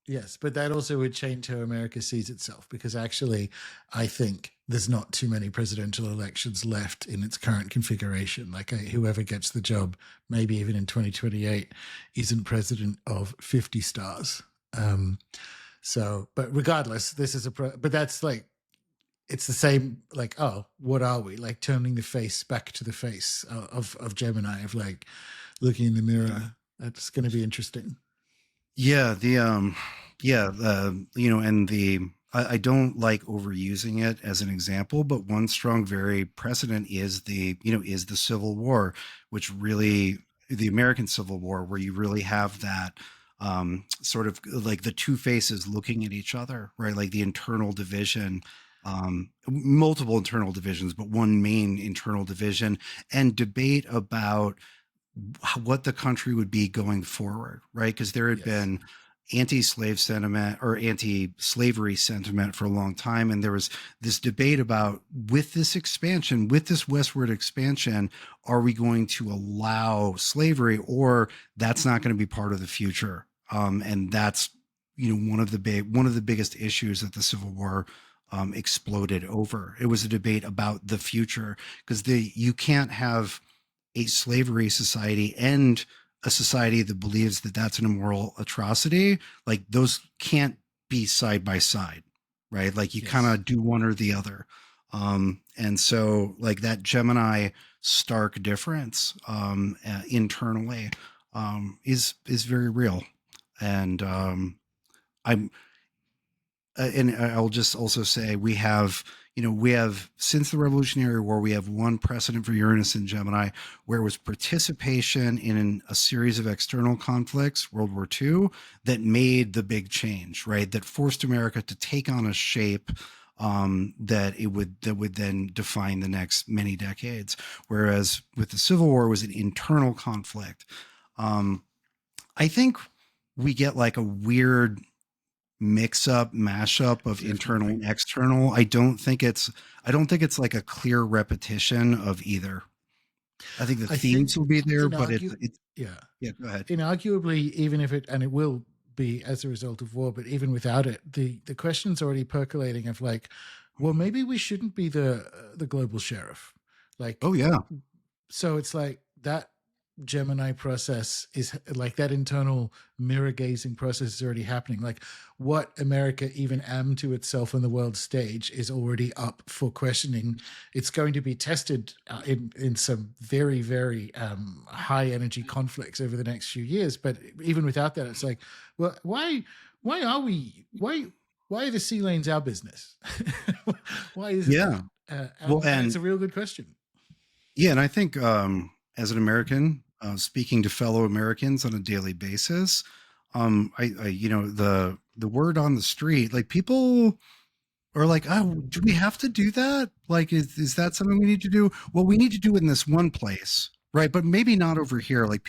A: Yes, but that also would change how America sees itself, because actually, I think there's not too many presidential elections left in its current configuration. Like, whoever gets the job, maybe even in 2028, isn't president of 50 stars. But regardless, this is but that's like, it's the same, like, oh, what are we? Like turning the face back to the face of Gemini, of like looking in the mirror. That's going to be interesting.
B: Yeah, and I don't like overusing it as an example, but one strong very precedent is the Civil War, which really, the American Civil War, where you really have that sort of like the two faces looking at each other, right? Like the internal division, multiple internal divisions, but one main internal division, and debate about what the country would be going forward, right? Because there had
A: Yes.
B: been anti-slave sentiment or anti-slavery sentiment for a long time, and there was this debate about, with this expansion, with this westward expansion, are we going to allow slavery, or that's not going to be part of the future? And that's one of the biggest issues that the Civil War exploded over. It was a debate about the future, because you can't have a slavery society and a society that believes that that's an immoral atrocity. Like those can't be side by side, right? Like you kind
A: Yes.
B: of do one or the other. And so like that Gemini stark difference internally is very real. And I'm and I'll just also say we have since the Revolutionary War, we have one precedent for Uranus and Gemini where it was participation in a series of external conflicts, World War II, that made the big change, right? That forced America to take on a shape that would then define the next many decades. Whereas with the Civil War, it was an internal conflict. Um, I think we get like a weird mix up mashup of internal
A: Definitely.
B: and external. I don't think it's like a clear repetition of either. I think the
A: I think
B: themes will be there,
A: in
B: but
A: argue, yeah,
B: yeah, go ahead.
A: inarguably, even if it, and it will be as a result of war, but even without it, the question's already percolating of like, well, maybe we shouldn't be the global sheriff. Like,
B: Oh yeah.
A: so it's like that Gemini process is like that internal mirror gazing process is already happening. Like what America even am to itself on the world stage is already up for questioning. It's going to be tested in some very, very high energy conflicts over the next few years. But even without that, it's like, well, why are we, why are the sea lanes our business? Why is it
B: Yeah.
A: that?
B: Well,
A: And it's
B: and
A: a real good question.
B: yeah, and I think as an American, speaking to fellow Americans on a daily basis, I the word on the street, like people or like, oh, do we have to do that? Like, is that something we need to do? Well, we need to do it in this one place, right? But maybe not over here. Like I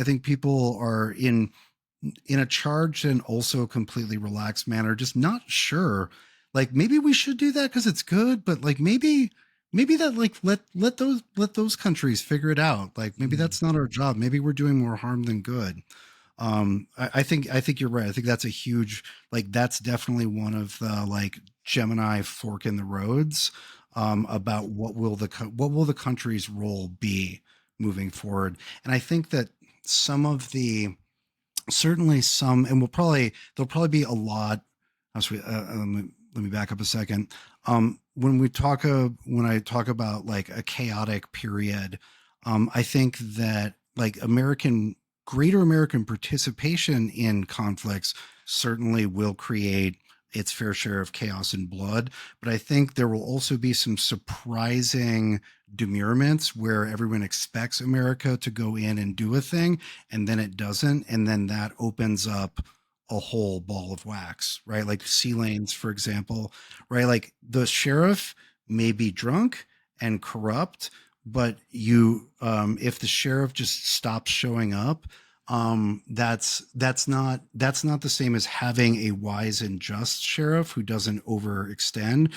B: think people are in a charged and also completely relaxed manner, just not sure. Like maybe we should do that because it's good, but like maybe that like let those countries figure it out. Like maybe
A: Mm.
B: that's not our job. Maybe we're doing more harm than good. I think you're right. I think that's a huge, like that's definitely one of the like Gemini fork in the roads about what will the country's role be moving forward. And I think that some of the certainly some, and there'll probably be a lot. Let me back up a second. When I talk about like a chaotic period, I think that like greater American participation in conflicts certainly will create its fair share of chaos and blood. But I think there will also be some surprising demurrements where everyone expects America to go in and do a thing, and then it doesn't, and then that opens up a whole ball of wax, right? Like sea lanes, for example, right? Like the sheriff may be drunk and corrupt, but if the sheriff just stops showing up, that's not the same as having a wise and just sheriff who doesn't overextend.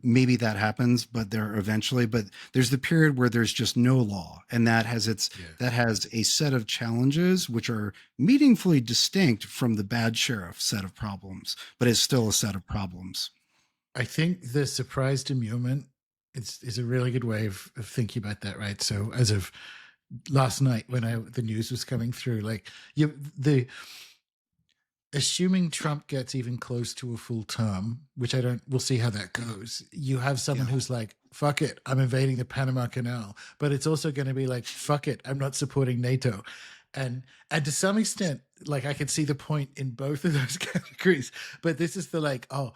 B: Maybe that happens, but there's the period where there's just no law, and
A: Yeah.
B: that has a set of challenges which are meaningfully distinct from the bad sheriff set of problems, but it's still a set of problems.
A: I think the surprise demurement is a really good way of thinking about that, right? So as of last night when the news was coming through, like the assuming Trump gets even close to a full term, which we'll see how that goes. You have someone who's like, fuck it, I'm invading the Panama Canal. But it's also going to be like, fuck it, I'm not supporting NATO. And to some extent, like I can see the point in both of those categories. But this is the like, oh,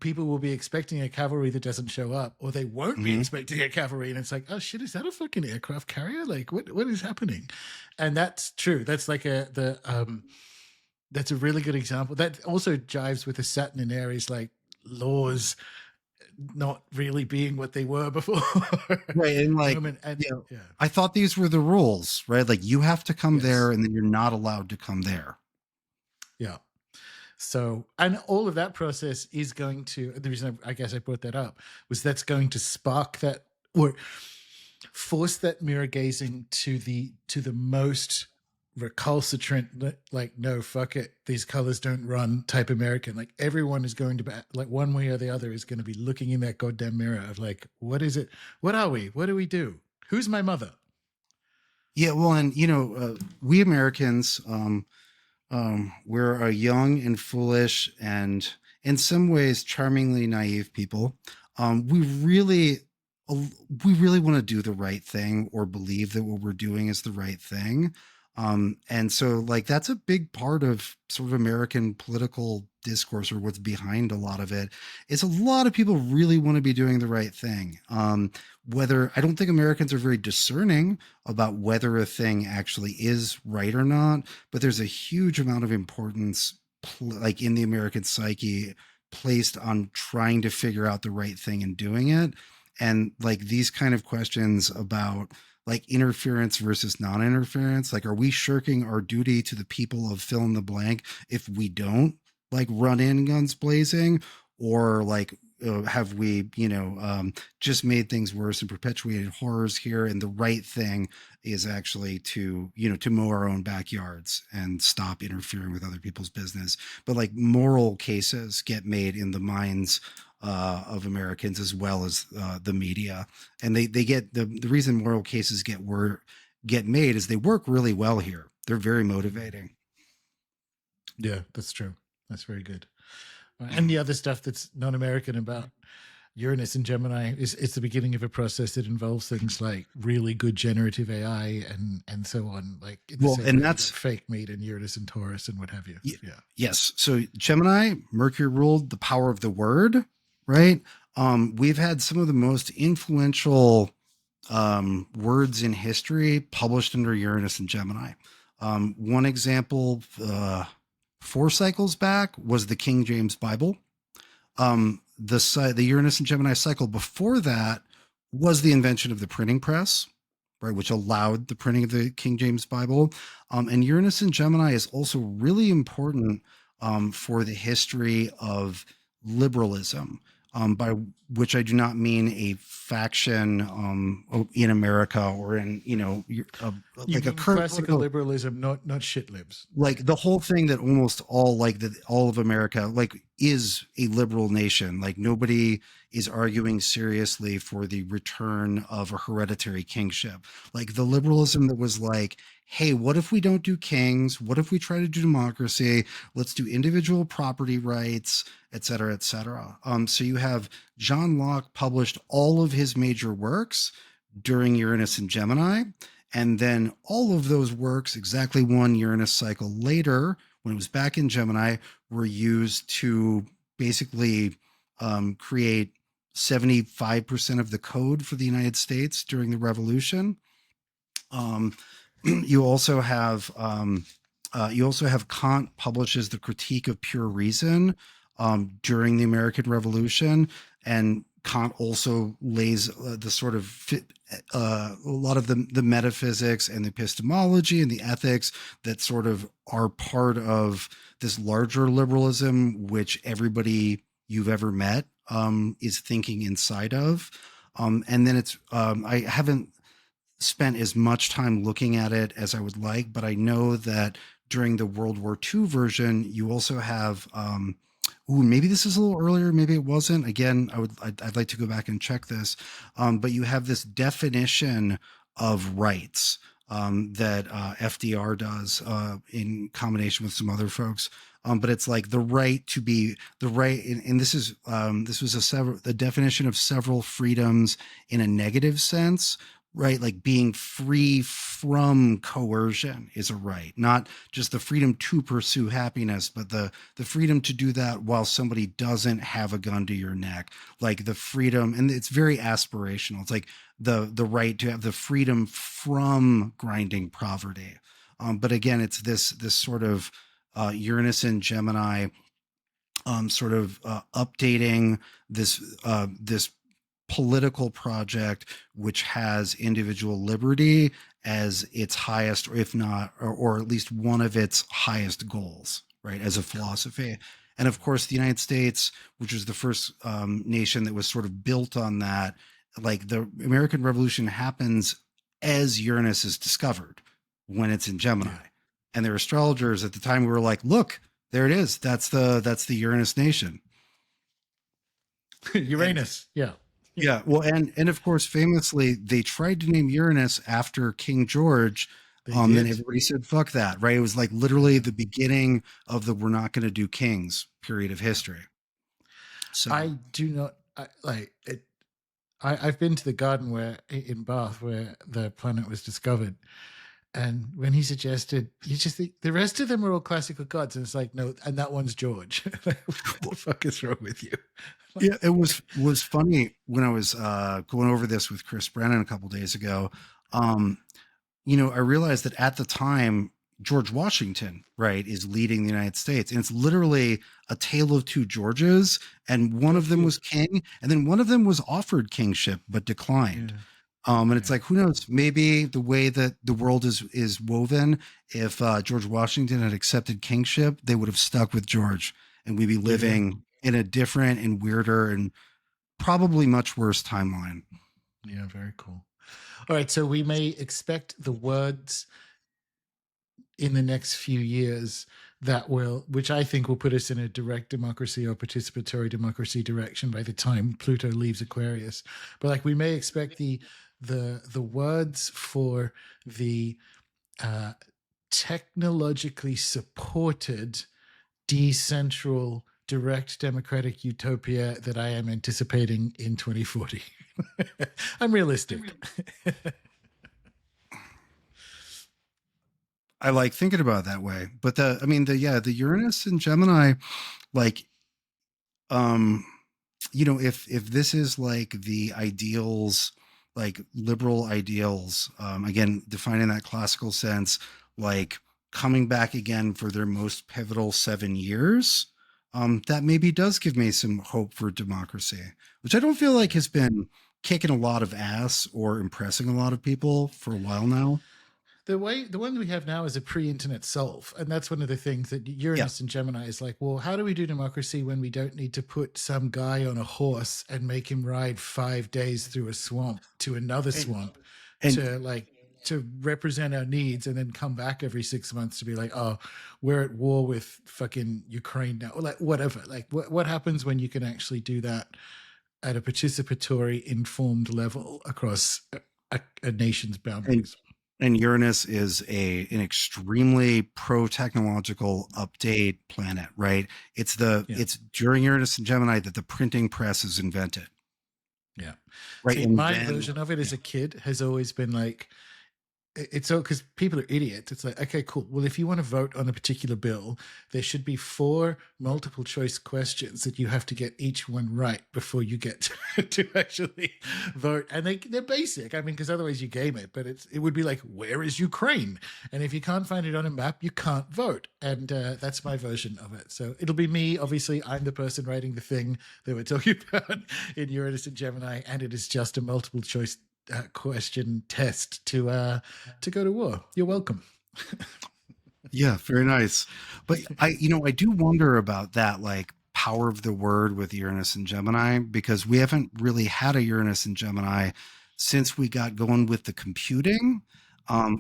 A: people will be expecting a cavalry that doesn't show up, or they won't be expecting a cavalry. And it's like, oh shit, is that a fucking aircraft carrier? Like what is happening? And that's true. That's like that's a really good example. That also jives with the Saturn and Aries, like laws not really being what they were before.
B: Right. And like, I thought these were the rules, right? Like you have to come there and then you're not allowed to come there.
A: Yeah. So, and all of that process is going to, the reason I guess I brought that up was that's going to spark that or force that mirror gazing to the most recalcitrant, like, no, fuck it, these colors don't run type American. Like everyone is going to be like one way or the other is going to be looking in that goddamn mirror of like, what is it? What are we? What do we do? Who's my mother?
B: Yeah. Well, and we Americans, we're a young and foolish and in some ways charmingly naive people. We really want to do the right thing or believe that what we're doing is the right thing. And so like, that's a big part of sort of American political discourse, or what's behind a lot of it is a lot of people really want to be doing the right thing. Whether I don't think Americans are very discerning about whether a thing actually is right or not, but there's a huge amount of importance like in the American psyche placed on trying to figure out the right thing and doing it. And like these kind of questions about like interference versus non-interference, like are we shirking our duty to the people of fill in the blank if we don't like run in guns blazing, or like have we just made things worse and perpetuated horrors here, and the right thing is actually to to mow our own backyards and stop interfering with other people's business. But like moral cases get made in the minds of Americans as well as the media, and they get the reason moral cases get made is they work really well here. They're very motivating.
A: Yeah, that's true. That's very good. And the other stuff that's non-American about Uranus and Gemini is it's the beginning of a process that involves things like really good generative AI and so on. Like, and that's fake meat in Uranus and Taurus and what have you. Yeah.
B: Yes. So Gemini, Mercury ruled the power of the word, right? We've had some of the most influential words in history published under Uranus and Gemini. One example, 4 cycles back, was the King James Bible. The Uranus and Gemini cycle before that was the invention of the printing press, right, which allowed the printing of the King James Bible. And Uranus and Gemini is also really important for the history of liberalism, by which I do not mean a faction in America or in like a
A: classical liberalism, not shit libs.
B: Like the whole thing that almost all all of America like is a liberal nation. Like nobody is arguing seriously for the return of a hereditary kingship. Like the liberalism that was like, hey, what if we don't do kings? What if we try to do democracy? Let's do individual property rights, et cetera, et cetera. So you have John Locke published all of his major works during Uranus and Gemini. And then all of those works, exactly one Uranus cycle later, when it was back in Gemini, were used to basically create 75% of the code for the United States during the Revolution. You also have Kant publishes the Critique of Pure Reason during the American Revolution, and Kant also lays the sort of a lot of the metaphysics and the epistemology and the ethics that sort of are part of this larger liberalism, which everybody you've ever met is thinking inside of. And then it's I haven't spent as much time looking at it as I would like, but I know that during the World War II version, you also have maybe this is a little earlier, maybe it wasn't. Again, I'd like to go back and check this. But you have this definition of rights that FDR does in combination with some other folks but it's like the right to be the right, and this was the definition of several freedoms in a negative sense, right? Like being free from coercion is a right, not just the freedom to pursue happiness, but the freedom to do that while somebody doesn't have a gun to your neck, like the freedom. And it's very aspirational. It's like the right to have the freedom from grinding poverty. But again, it's this sort of Uranus and Gemini, sort of updating this political project, which has individual liberty as its highest, or if not, or at least one of its highest goals, right, as a philosophy. And of course, the United States, which was the first nation that was sort of built on that, like the American Revolution happens as Uranus is discovered when it's in Gemini.
A: Yeah.
B: And there were astrologers at the time who were like, look, there it is. That's the Uranus nation.
A: Uranus. Yeah.
B: Yeah, well, and of course, famously, they tried to name Uranus after King George.
A: They
B: Then
A: did.
B: everybody said, "Fuck that!" Right? It was like literally the beginning of the "we're not going to do kings" period of history. So
A: I do not like it. I've been to the garden where in Bath where the planet was discovered, and when he suggested, you just think the rest of them are all classical gods, and it's like no, and that one's George. What the fuck is wrong with you?
B: yeah, it was funny when I was going over this with Chris Brennan a couple days ago. I realized that at the time, George Washington, right, is leading the United States. And it's literally a tale of two Georges. And one of them was king, and then one of them was offered kingship but declined. And it's like, who knows? Maybe the way that the world is woven, if George Washington had accepted kingship, they would have stuck with George, and we'd be living in a different and weirder and probably much worse timeline.
A: Yeah, very cool. All right, so we may expect the words in the next few years which I think will put us in a direct democracy or participatory democracy direction by the time Pluto leaves Aquarius. But like we may expect the words for the technologically supported, decentral, direct democratic utopia that I am anticipating in 2040. I'm realistic.
B: I like thinking about it that way. But the Uranus and Gemini, like, if this is like the ideals, like liberal ideals, again, defining that classical sense, like coming back again for their most pivotal 7 years, that maybe does give me some hope for democracy, which I don't feel like has been kicking a lot of ass or impressing a lot of people for a while now.
A: The one we have now is a pre-internet solve, and that's one of the things that Uranus and Gemini is like. Well, how do we do democracy when we don't need to put some guy on a horse and make him ride 5 days through a swamp to another swamp to represent our needs, and then come back every 6 months to be like, oh, we're at war with fucking Ukraine now, or like whatever. Like, what happens when you can actually do that at a participatory, informed level across a nation's boundaries?
B: And Uranus is an extremely pro-technological update planet, right? It's during Uranus and Gemini that the printing press is invented.
A: Yeah.
B: Right.
A: See, my version of it as a kid has always been like, it's so because people are idiots. It's like, okay, cool. Well, if you want to vote on a particular bill, there should be 4 multiple choice questions that you have to get each one right before you get to actually vote. And they're basic. I mean, because otherwise you game it. But it would be like, where is Ukraine? And if you can't find it on a map, you can't vote. And that's my version of it. So it'll be me. Obviously, I'm the person writing the thing that we're talking about in Uranus and Gemini, and it is just a multiple choice question test to go to war. You're welcome.
B: Yeah, very nice. But I do wonder about that, like, power of the word with Uranus and Gemini, because we haven't really had a Uranus and Gemini since we got going with the computing,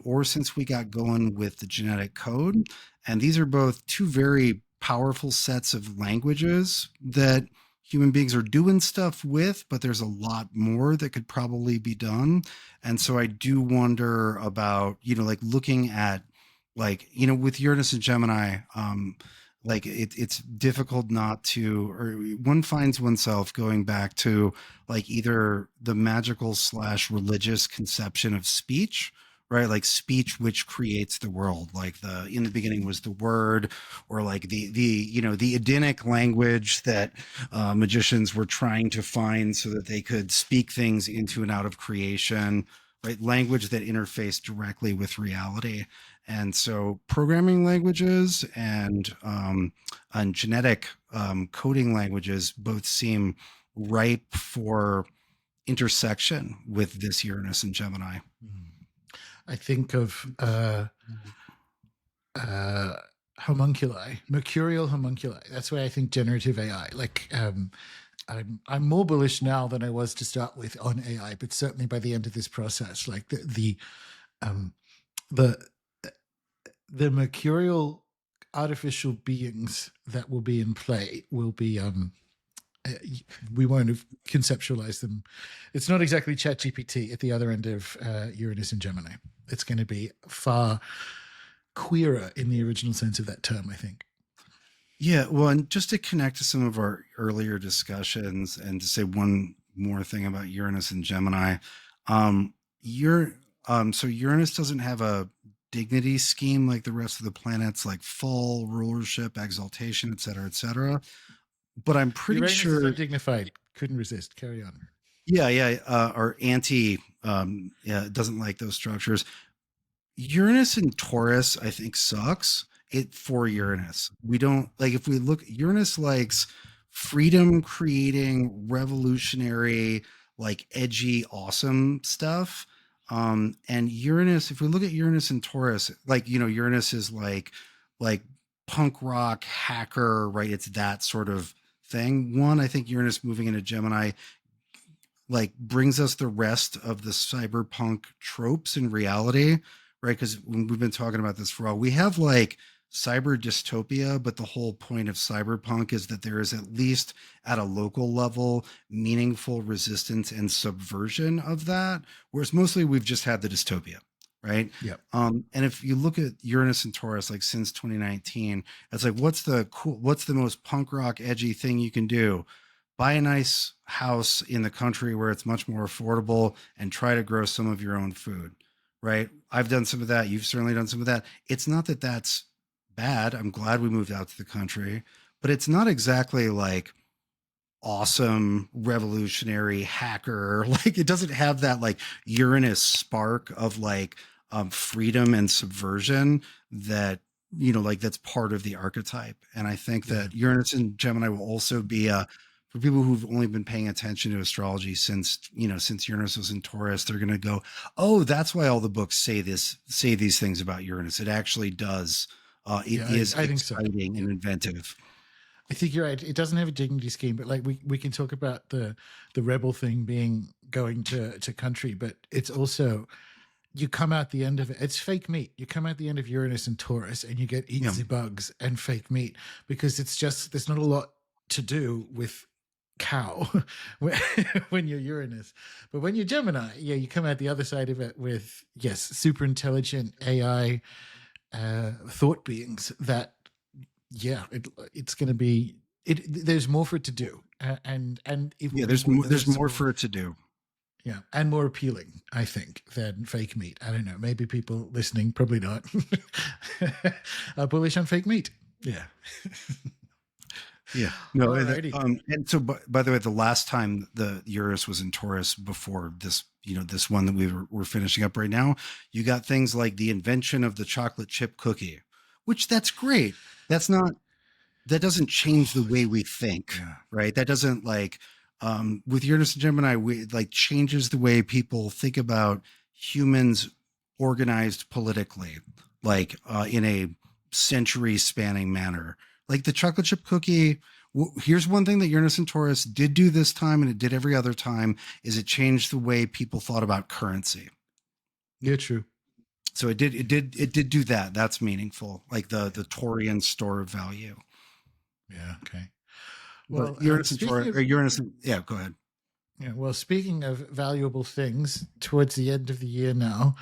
B: or since we got going with the genetic code. And these are both 2 very powerful sets of languages that human beings are doing stuff with, but there's a lot more that could probably be done. And so I do wonder about, like looking at, like, with Uranus and Gemini, like it's difficult not to, or one finds oneself going back to like either the magical slash religious conception of speech, right? Like speech which creates the world, like the in the beginning was the word, or like the Edenic language that magicians were trying to find so that they could speak things into and out of creation, right? Language that interfaced directly with reality. And so programming languages and genetic coding languages both seem ripe for intersection with this Uranus and Gemini.
A: I think of homunculi, mercurial homunculi. That's why I think generative AI. Like I'm more bullish now than I was to start with on AI, but certainly by the end of this process, like the mercurial artificial beings that will be in play will be we won't have conceptualized them. It's not exactly ChatGPT at the other end of Uranus and Gemini. It's going to be far queerer in the original sense of that term, I think.
B: Yeah, well, and just to connect to some of our earlier discussions and to say one more thing about Uranus and Gemini, um, so Uranus doesn't have a dignity scheme like the rest of the planets, like full rulership, exaltation, et cetera, et cetera. But I'm pretty
A: Uranus is
B: sure,
A: undignified. Couldn't resist. Carry on.
B: or yeah, doesn't like those structures. Uranus and Taurus, I think, sucks it for Uranus. We don't like if we look, Uranus likes freedom creating, revolutionary, like edgy, awesome stuff. And Uranus, if we look at Uranus and Taurus, like, Uranus is like punk rock hacker, right? It's that sort of thing. One, I think Uranus moving into Gemini like brings us the rest of the cyberpunk tropes in reality, right? Because we've been talking about this for a while. We have like cyber dystopia, but the whole point of cyberpunk is that there is at least at a local level meaningful resistance and subversion of that, whereas mostly we've just had the dystopia, right?
A: Yeah.
B: And if you look at Uranus and Taurus, like since 2019, it's like what's the most punk rock edgy thing you can do? Buy a nice house in the country where it's much more affordable and try to grow some of your own food, right? I've done some of that. You've certainly done some of that. It's not that that's bad. I'm glad we moved out to the country, but it's not exactly like awesome, revolutionary hacker. Like it doesn't have that like Uranus spark of like freedom and subversion that, like that's part of the archetype. And I think that Uranus and Gemini will also be for people who've only been paying attention to astrology since Uranus was in Taurus, they're going to go, oh, that's why all the books say these things about Uranus. It actually does. It is
A: I think so.
B: exciting and inventive.
A: I think you're right. It doesn't have a dignity scheme, but like we can talk about the rebel thing being going to country, but it's also you come out the end of it. It's fake meat. You come out the end of Uranus and Taurus, and you get eat the bugs and fake meat because it's just there's not a lot to do with cow when you're Uranus, but when you're Gemini, you come out the other side of it with super intelligent AI thought beings that it's going to be there's more for it to do and
B: there's more for it to do,
A: and more appealing, I think, than fake meat. I don't know, maybe people listening probably not are bullish on fake meat.
B: No. And so by the way, the last time the Uranus was in Taurus before this, this one that we're finishing up right now, you got things like the invention of the chocolate chip cookie, which that's great. That doesn't change the way we think, right? That doesn't like with Uranus and Gemini, we like changes the way people think about humans organized politically, like in a century spanning manner. Like the chocolate chip cookie, here's one thing that Uranus and Taurus did do this time, and it did every other time, is it changed the way people thought about currency.
A: Yeah, true.
B: So it did do that. That's meaningful, like the Taurian store of value.
A: Yeah. Okay.
B: Well, Uranus and Taurus, go ahead.
A: Yeah. Well, speaking of valuable things, towards the end of the year now,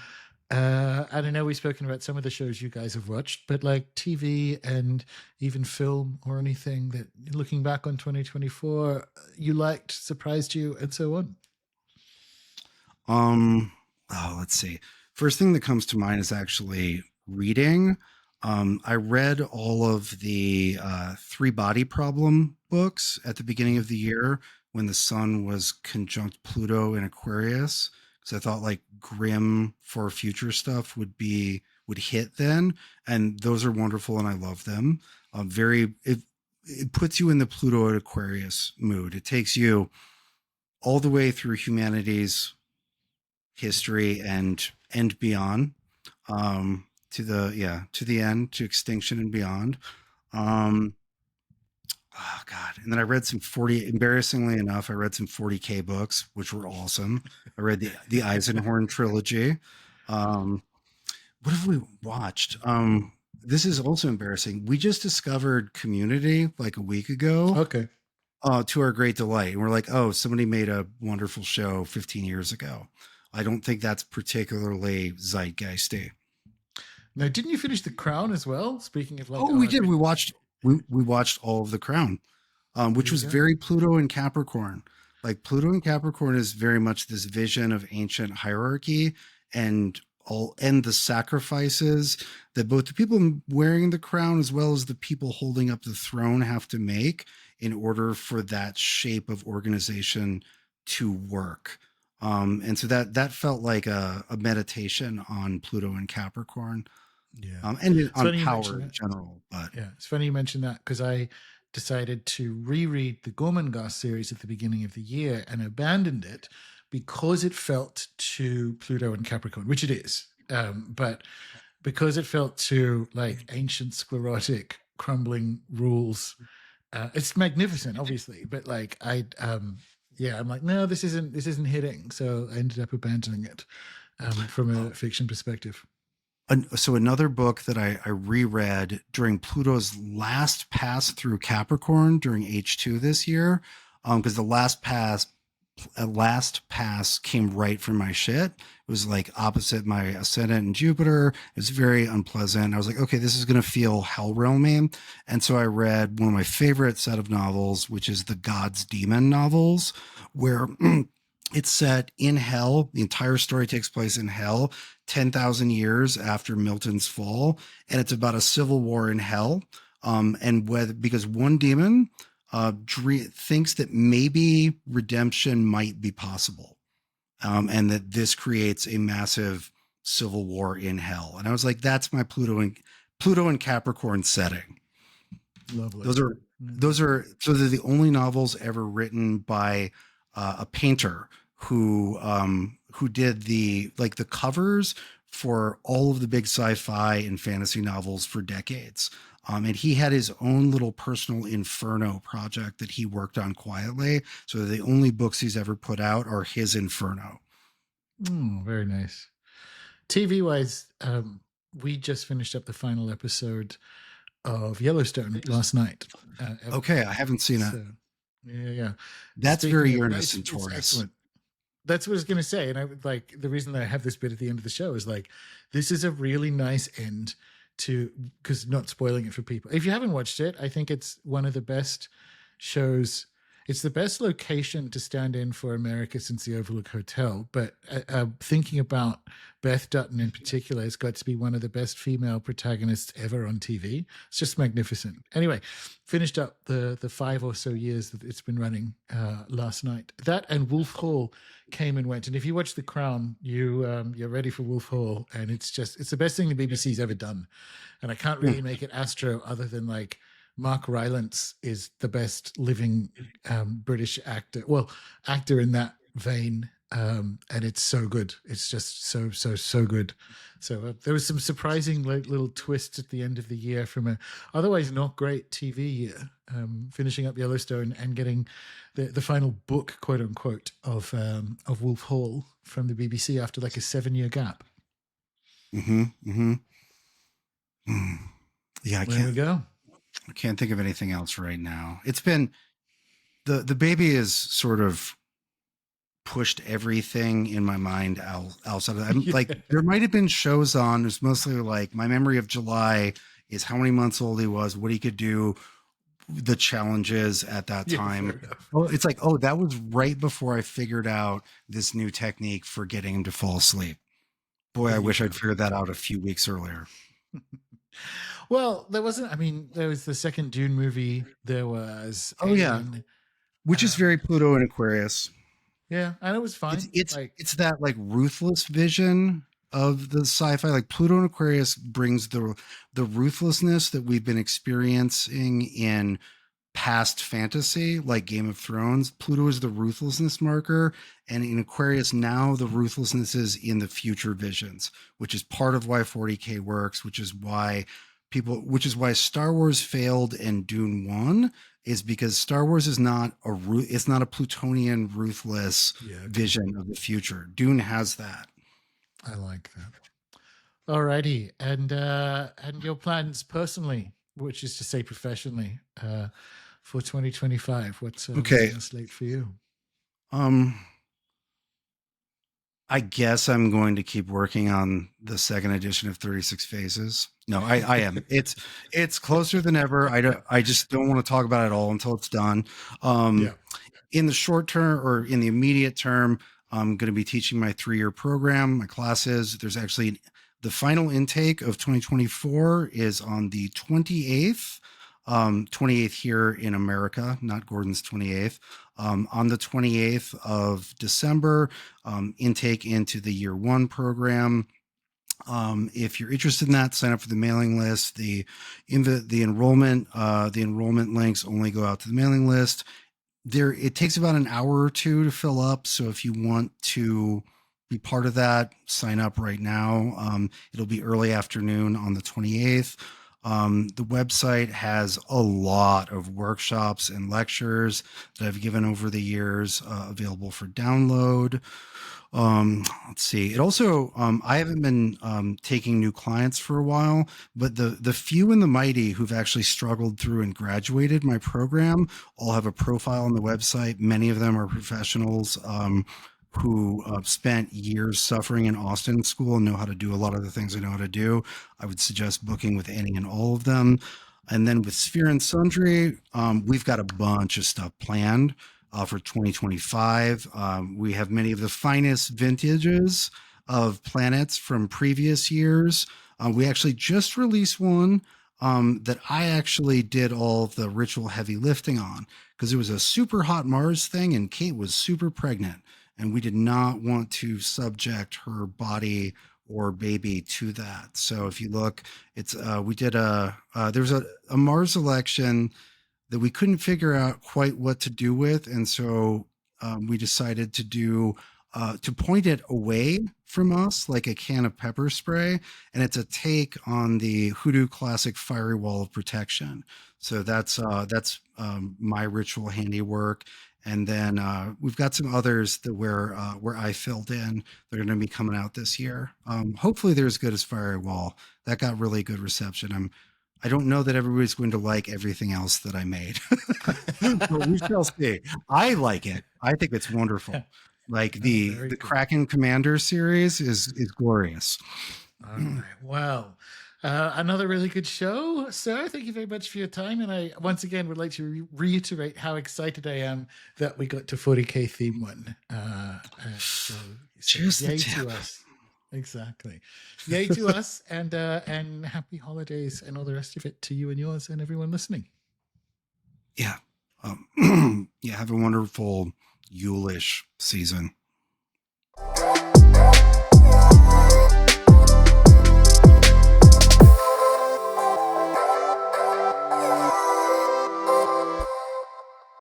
A: And I know we've spoken about some of the shows you guys have watched, but like TV and even film or anything that, looking back on 2024, you liked, surprised you, and so on.
B: Let's see. First thing that comes to mind is actually reading. I read all of the Three Body Problem books at the beginning of the year when the sun was conjunct Pluto in Aquarius, because I thought like grim for future stuff would hit then, and those are wonderful and I love them. Very it puts you in the Pluto at Aquarius mood. It takes you all the way through humanity's history and beyond, to the end, to extinction and beyond. um oh god, and then I read some 40, embarrassingly enough, I read some 40K books, which were awesome. I read the Eisenhorn trilogy. What have we watched? This is also embarrassing. We just discovered Community like a week ago,
A: Okay.
B: to our great delight. And we're like, oh, somebody made a wonderful show 15 years ago. I don't think that's particularly zeitgeisty.
A: Now, didn't you finish The Crown as well? Speaking of like,
B: Oh, we did. We watched all of The Crown,
A: there
B: which
A: you
B: was
A: go.
B: very Pluto and Capricorn. Like Pluto and Capricorn is very much this vision of ancient hierarchy and the sacrifices that both the people wearing the crown as well as the people holding up the throne have to make in order for that shape of organization to work. And so that felt like a meditation on Pluto and Capricorn,
A: Yeah.
B: and
A: It's
B: on
A: funny you
B: power
A: mentioned
B: in
A: that.
B: general. But
A: Yeah, it's funny you mentioned that because I decided to reread the Gormenghast series at the beginning of the year and abandoned it because it felt too Pluto and Capricorn, which it is. But because it felt too like ancient sclerotic crumbling rules, it's magnificent, obviously, but like yeah, I'm like, no, this isn't hitting. So I ended up abandoning it from
B: uh,
A: a fiction perspective.
B: so another book that I reread during Pluto's last pass through Capricorn during H2 this year, because the last pass came right from my shit. It was like opposite my ascendant in Jupiter. It was very unpleasant. I was like, okay, this is going to feel hell realmy. And so I read one of my favorite set of novels, which is the God's Demon novels, where it's set in hell. The entire story takes place in hell, 10,000 years after Milton's fall. And it's about a civil war in hell. And whether, because one demon thinks that maybe redemption might be possible, and that this creates a massive civil war in hell. And I was like, that's my Pluto and Capricorn setting.
A: Lovely.
B: Those are so they're the only novels ever written by a painter who did the covers for all of the big sci-fi and fantasy novels for decades. And he had his own little personal Inferno project that he worked on quietly. So the only books he's ever put out are his Inferno.
A: Very nice. TV wise, we just finished up the final episode of Yellowstone last night.
B: Okay, I haven't seen it.
A: So, yeah.
B: That's very
A: Speaking of,
B: Uranus and
A: it's
B: Taurus.
A: excellent. That's what I was going to say. And I would like the reason that I have this bit at the end of the show is like, this is a really nice end to, because not spoiling it for people. If you haven't watched it, I think it's one of the best shows. It's the best location to stand in for America since the Overlook Hotel. But thinking about Beth Dutton in particular, has got to be one of the best female protagonists ever on TV. It's just magnificent. Anyway, finished up the 5 or so years that it's been running last night. That and Wolf Hall came and went. And if you watch The Crown, you're ready for Wolf Hall. And it's the best thing the BBC's ever done. And I can't really make it Astro other than like Mark Rylance is the best living British actor. Well, actor in that vein. And it's so good. It's just so good. So there was some surprising little twists at the end of the year from a otherwise not great TV year. Finishing up Yellowstone and getting the final book, quote unquote, of Wolf Hall from the BBC after like a 7-year gap.
B: Mm-hmm. Mm-hmm. Yeah,
A: There we go.
B: I can't think of anything else right now. It's been the baby is sort of pushed everything in my mind outside of that. I'm
A: Yeah.
B: like, there might have been shows on. It's mostly like my memory of July is how many months old he was, what he could do, the challenges at that
A: Yeah, fair
B: time.
A: enough.
B: Oh, it's like, oh, that was right before I figured out this new technique for getting him to fall asleep. Boy, I
A: There you
B: wish
A: go.
B: I'd figured that out a few weeks earlier.
A: Well, there wasn't. I mean, there was the second Dune movie. There was
B: Oh yeah,
A: Alien.
B: which is very Pluto and Aquarius.
A: Yeah, and it was
B: It's
A: fine.
B: it's
A: Like,
B: it's that like ruthless vision of the sci-fi. Like Pluto and Aquarius brings the ruthlessness that we've been experiencing in past fantasy, like Game of Thrones. Pluto is the ruthlessness marker, and in Aquarius now the ruthlessness is in the future visions, which is part of why 40K works, which is why Star Wars failed and Dune won, is because Star Wars is not it's not a Plutonian ruthless
A: yeah, okay.
B: vision of the future. Dune has that.
A: I like that. Alrighty, and your plans personally, which is to say professionally, for 2025. What's
B: Okay.
A: on the slate for you?
B: I guess I'm going to keep working on the second edition of 36 Phases. No, I am. It's closer than ever. I just don't want to talk about it all until it's done.
A: Yeah.
B: In the short term or in the immediate term, I'm going to be teaching my 3-year program, my classes. There's actually the final intake of 2024 is on the 28th. 28th here in America, not Gordon's 28th. On the 28th of December, intake into the year 1 program. If you're interested in that, sign up for the mailing list. The enrollment links only go out to the mailing list. It takes about an hour or two to fill up. So if you want to be part of that, sign up right now. It'll be early afternoon on the 28th. The website has a lot of workshops and lectures that I've given over the years, available for download. Let's see. It also, I haven't been taking new clients for a while, but the few and the mighty who've actually struggled through and graduated my program all have a profile on the website. Many of them are professionals who spent years suffering in Austin school and know how to do a lot of the things I know how to do. I would suggest booking with any and all of them. And then with Sphere and Sundry, we've got a bunch of stuff planned for 2025. We have many of the finest vintages of planets from previous years. We actually just released one that I actually did all the ritual heavy lifting on, because it was a super hot Mars thing and Kate was super pregnant, and we did not want to subject her body or baby to that. So if you look, it's we did there's a Mars election that we couldn't figure out quite what to do with, and so we decided to point it away from us like a can of pepper spray, and it's a take on the Hoodoo classic Fiery Wall of Protection. So that's my ritual handiwork. And then we've got some others that where I filled in. They're going to be coming out this year. Hopefully they're as good as Fiery Wall. That got really good reception. I don't know that everybody's going to like everything else that I made, but we shall see. I like it. I think it's wonderful. Like the
A: Very good.
B: Kraken Commander series is glorious.
A: All right. Well, another really good show, sir. Thank you very much for your time. And I once again would like to reiterate how excited I am that we got to 40K theme one. So
B: Cheers
A: yay
B: the
A: to
B: tip.
A: us. Exactly. Yay to us, and happy holidays and all the rest of it to you and yours and everyone listening.
B: Yeah. Yeah. Have a wonderful Yule-ish season.